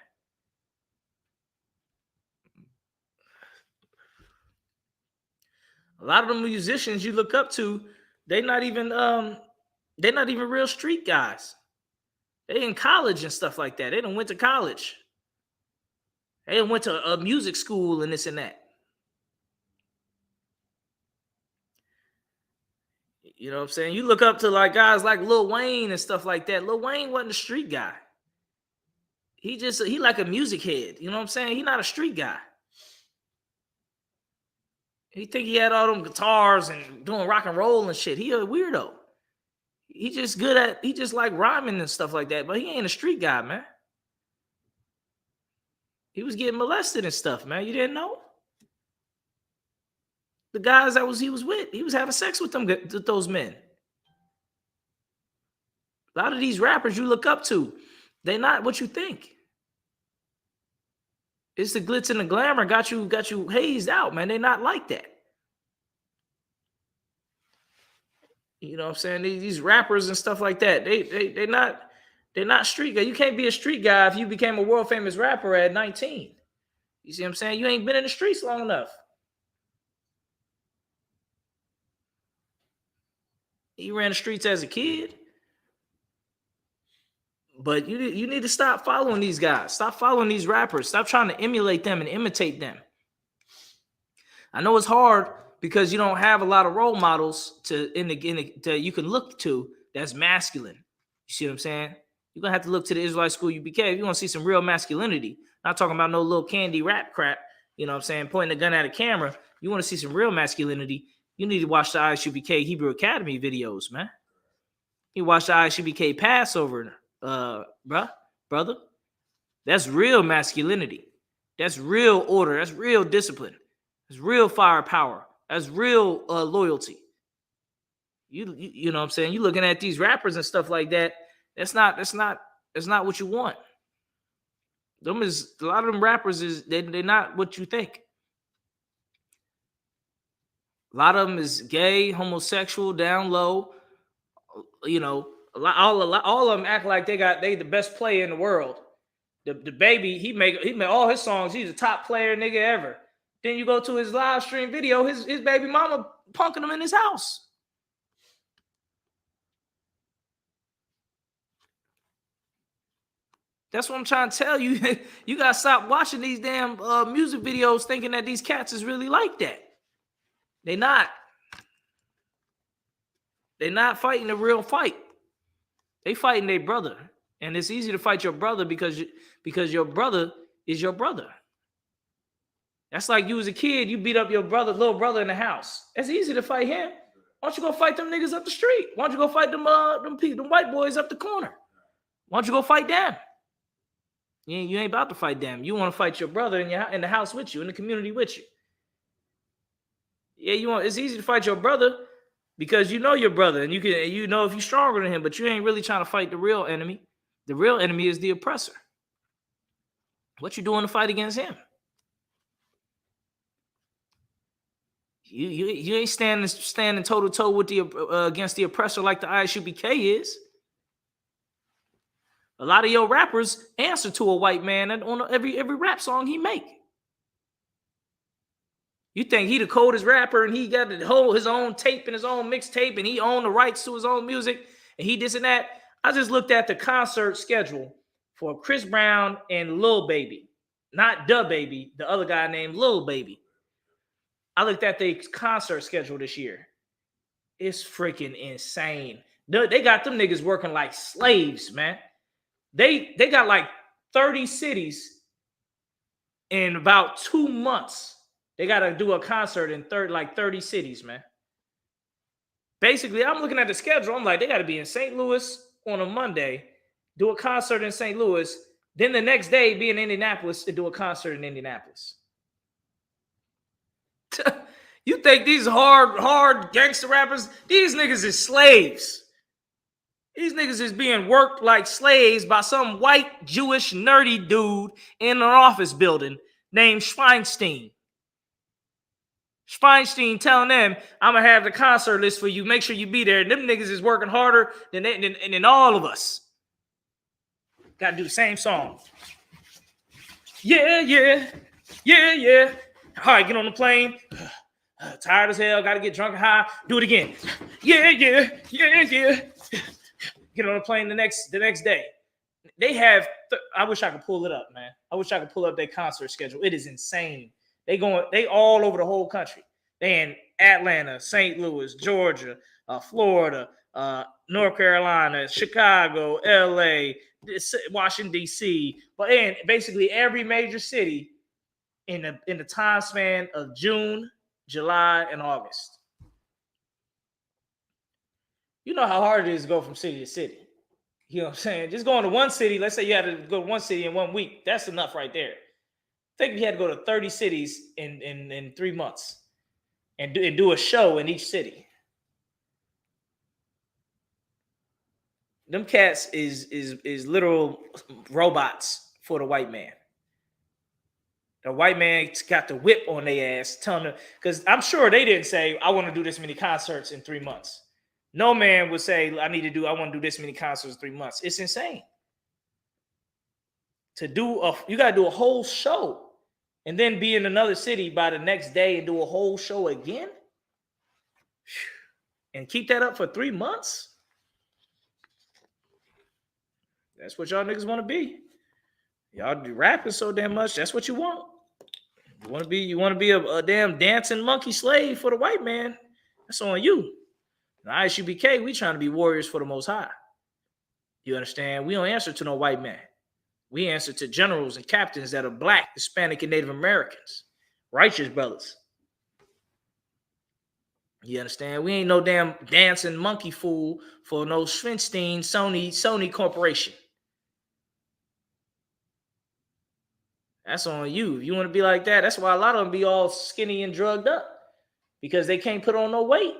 A lot of the musicians you look up to, they're not even real street guys. They in college and stuff like that. They done went to college. They done went to a music school and this and that. You know what I'm saying? You look up to like guys like Lil Wayne and stuff like that. Lil Wayne wasn't a street guy. He like a music head. You know what I'm saying? He's not a street guy. He think he had all them guitars and doing rock and roll and shit. He a weirdo. He just like rhyming and stuff like that, but he ain't a street guy, man. He was getting molested and stuff, man. You didn't know? The guys he was with, he was having sex with those men. A lot of these rappers you look up to, they're not what you think. It's the glitz and the glamour got you hazed out, man. They're not like that. You know what I'm saying? These rappers and stuff like that, they're not street guy. You can't be a street guy if you became a world famous rapper at 19. You see what I'm saying? You ain't been in the streets long enough. You ran the streets as a kid. But you need to stop following these guys. Stop following these rappers. Stop trying to emulate them and imitate them. I know it's hard because you don't have a lot of role models that you can look to that's masculine. You see what I'm saying? You're going to have to look to the Israelite School UPK if you want to see some real masculinity. Not talking about no little candy rap crap. You know what I'm saying? Pointing a gun at a camera. You want to see some real masculinity, you need to watch the ISUPK Hebrew Academy videos, man. You watch the ISUPK Passover, brother. That's real masculinity. That's real order. That's real discipline. That's real firepower. That's real loyalty. You know what I'm saying? You looking at these rappers and stuff like that. That's not what you want. A lot of them rappers they're not what you think. A lot of them is gay, homosexual, down low. You know, all of them act like they the best player in the world. The baby, he made all his songs. He's a top player nigga ever. Then you go to his live stream video, his baby mama punking him in his house. That's what I'm trying to tell you. You gotta stop watching these damn music videos thinking that these cats is really like that. They not. They're not fighting the real fight. They fighting their brother. And it's easy to fight your brother because your brother is your brother. That's like you as a kid, you beat up your little brother in the house. It's easy to fight him. Why don't you go fight them niggas up the street? Why don't you go fight them white boys up the corner? Why don't you go fight them? You ain't about to fight them. You want to fight your brother in the house with you, in the community with you. Yeah, it's easy to fight your brother because you know your brother and you know if you're stronger than him, but you ain't really trying to fight the real enemy. The real enemy is the oppressor. What you doing to fight against him? You ain't standing toe to toe with against the oppressor like the ISUPK is. A lot of your rappers answer to a white man on every rap song he make. You think he the coldest rapper and he got his own tape and his own mixtape and he owned the rights to his own music and he this and that. I just looked at the concert schedule for Chris Brown and Lil Baby. Not Da Baby, the other guy named Lil Baby. I looked at the concert schedule this year. It's freaking insane. They got them niggas working like slaves, man. They got like 30 cities in about 2 months. They got to do a concert in 30 cities, man. Basically, I'm looking at the schedule. I'm like, they got to be in St. Louis on a Monday, do a concert in St. Louis, then the next day be in Indianapolis and do a concert in Indianapolis. You think these hard gangster rappers, these niggas is slaves. These niggas is being worked like slaves by some white Jewish nerdy dude in an office building named Schweinstein. Schweinstein telling them, I'm going to have the concert list for you. Make sure you be there. And them niggas is working harder than all of us. Got to do the same song. Yeah, yeah, yeah, yeah. All right, get on the plane. Tired as hell. Got to get drunk and high. Do it again. Yeah, yeah, yeah, yeah. Get on the plane the next day. They have. I wish I could pull it up, man. I wish I could pull up their concert schedule. It is insane. They all over the whole country. They in Atlanta, St. Louis, Georgia, Florida, North Carolina, Chicago, LA, Washington D.C. But in basically every major city in the time span of June, July, and August. You know how hard it is to go from city to city. You know what I'm saying? Just going to one city, let's say you had to go to one city in 1 week. That's enough right there. Think you had to go to 30 cities in 3 months and do a show in each city. Them cats is literal robots for the white man. The white man got the whip on their ass, telling them, because I'm sure they didn't say, I want to do this many concerts in 3 months. No man would say, I want to do this many concerts in 3 months. It's insane. You got to do a whole show and then be in another city by the next day and do a whole show again? And keep that up for 3 months? That's what y'all niggas want to be. Y'all do rapping so damn much. That's what you want. You want to be a damn dancing monkey slave for the white man. That's on you. Now, ISUPK, we trying to be warriors for the Most High. You understand? We don't answer to no white man. We answer to generals and captains that are Black, Hispanic, and Native Americans. Righteous brothers. You understand? We ain't no damn dancing monkey fool for no Schweinstein Sony Corporation. That's on you. If you want to be like that, that's why a lot of them be all skinny and drugged up. Because they can't put on no weight.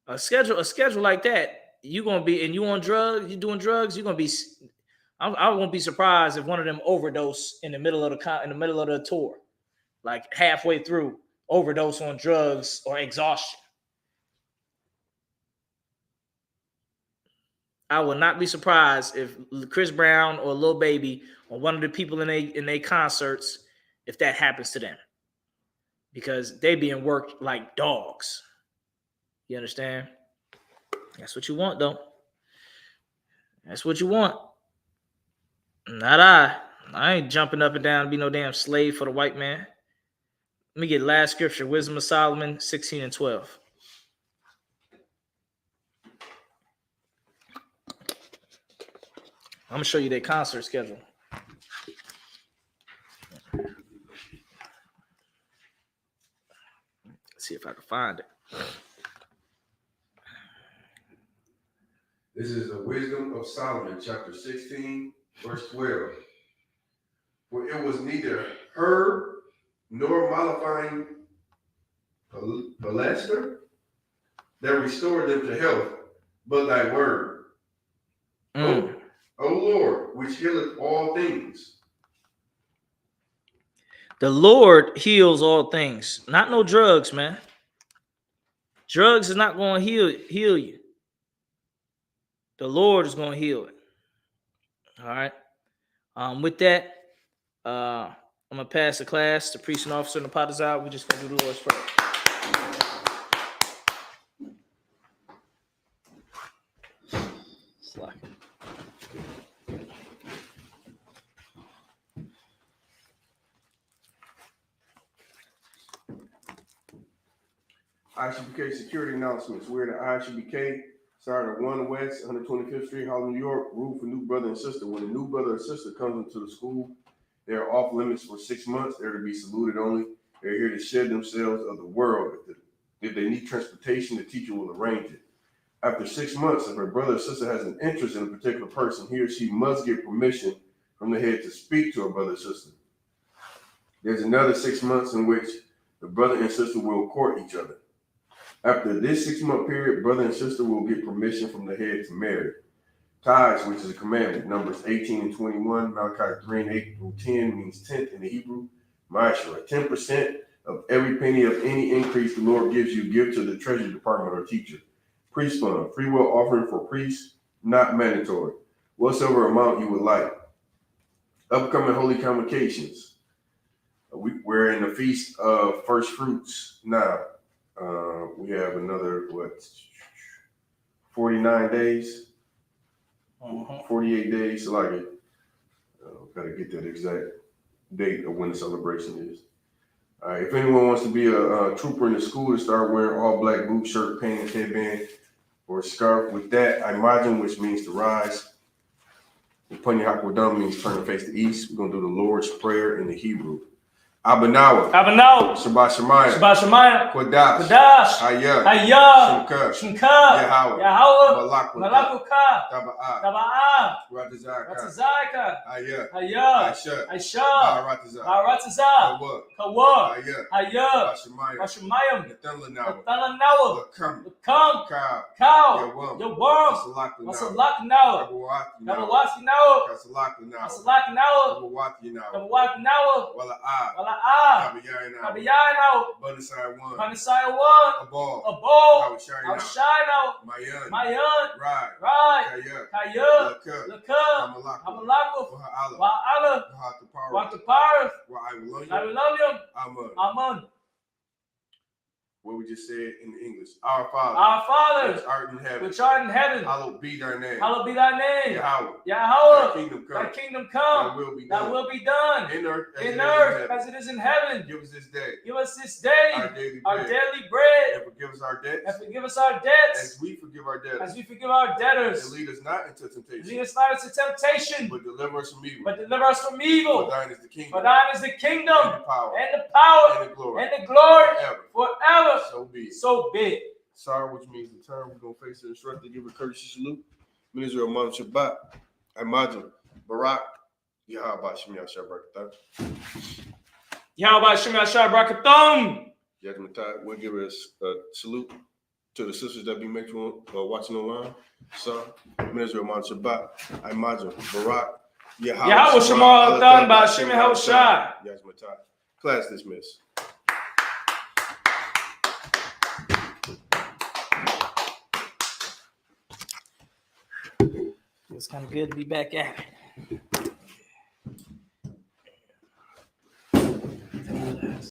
A schedule like that, you gonna be, and you on drugs, you doing drugs, you're gonna be. I won't be surprised if one of them overdose in the middle of the tour, like halfway through, overdose on drugs or exhaustion. I will not be surprised if Chris Brown or Lil Baby or one of the people in they concerts, if that happens to them, because they being worked like dogs. You understand? That's what you want, though. That's what you want. Not I. I ain't jumping up and down to be no damn slave for the white man. Let me get last scripture, Wisdom of Solomon 16 and 12. I'm gonna show you their concert schedule. Let's see if I can find it. This is the Wisdom of Solomon, chapter 16, verse 12. For it was neither herb nor mollifying plaster that restored them to health, but thy word. O Lord, which healeth all things. The Lord heals all things. Not no drugs, man. Drugs is not going to heal you. The Lord is going to heal it. All right. With that, I'm going to pass the class to priest and officer and the pot is out. We're just going to do the Lord's Prayer. Slack. ISUPK security announcements. We're at the ISUPK, started at 1 West, 125th Street, Harlem, New York. Rule for new brother and sister. When a new brother or sister comes into the school, they are off limits for 6 months. They're to be saluted only. They're here to shed themselves of the world. If they need transportation, the teacher will arrange it. After 6 months, if her brother or sister has an interest in a particular person, he or she must get permission from the head to speak to her brother or sister. There's another 6 months in which the brother and sister will court each other. After this 6 month period, brother and sister will get permission from the head to marry. Tithes, which is a commandment. Numbers 18 and 21. Malachi 3 and 8 through 10 means tenth in the Hebrew. Ma'ashra, 10% of every penny of any increase the Lord gives you, give to the treasury department or teacher. Priest fund, free will offering for priests, not mandatory. Whatsoever amount you would like. Upcoming holy convocations. We're in the feast of first fruits now. We have another 49 days, 48 days. So like it. Gotta get that exact date of when the celebration is. All right. If anyone wants to be a trooper in the school to start wearing all black boots, shirt, pants, headband, or scarf with that, imagine, which means to rise. Punny Hakwadam means turn and face the east. We're gonna do the Lord's Prayer in the Hebrew. Abanawa. Shabbat Shemayah. Kodash. Hayah. Shemka. Yahweh. Malakuka. Taba'ah. Ratazaka. Hayah. Aisha. Baratazah. Kawa. Hayah. Bashemayim. Nathanawa. Lakam. Cow. Yawam. Masalaknawa. Nabawasinawa. Kasalaknawa. Nabawatinawa. Wala'ah. Kabiyano. Bunasai 1. Abol. Awashino. Mayan. Rai. Kaya. Laka. Hamalako. Wa'ala. Wa'atapara. Wa'ailonium. Amun. What we just said in the English. Our Father. Which art in heaven. Hallowed be thy name. Yahweh. Thy kingdom come. Thy will be done. In earth as it is in heaven. Give us this day our daily bread. And forgive us our debts. As we forgive our debtors. And lead us not into temptation. But deliver us from evil. For thine is the kingdom. And the power. And the glory. Forever. So be it. Sorry, which means the term. We're going to face the instructor, give a courtesy salute. Minister of Mom Shabbat. Imagine. Barak. Yahweh Shem Yashar Brakatham. Yahweh Shem Yashar Brakatham. Yajmatai, we'll give us a salute to the sisters that be watching online. So, Minister of Mom Shabbat. Imagine. Barak. Yahweh Shem Yashar Brakatham. Yajmatai. Class dismissed. It's kind of good to be back at it.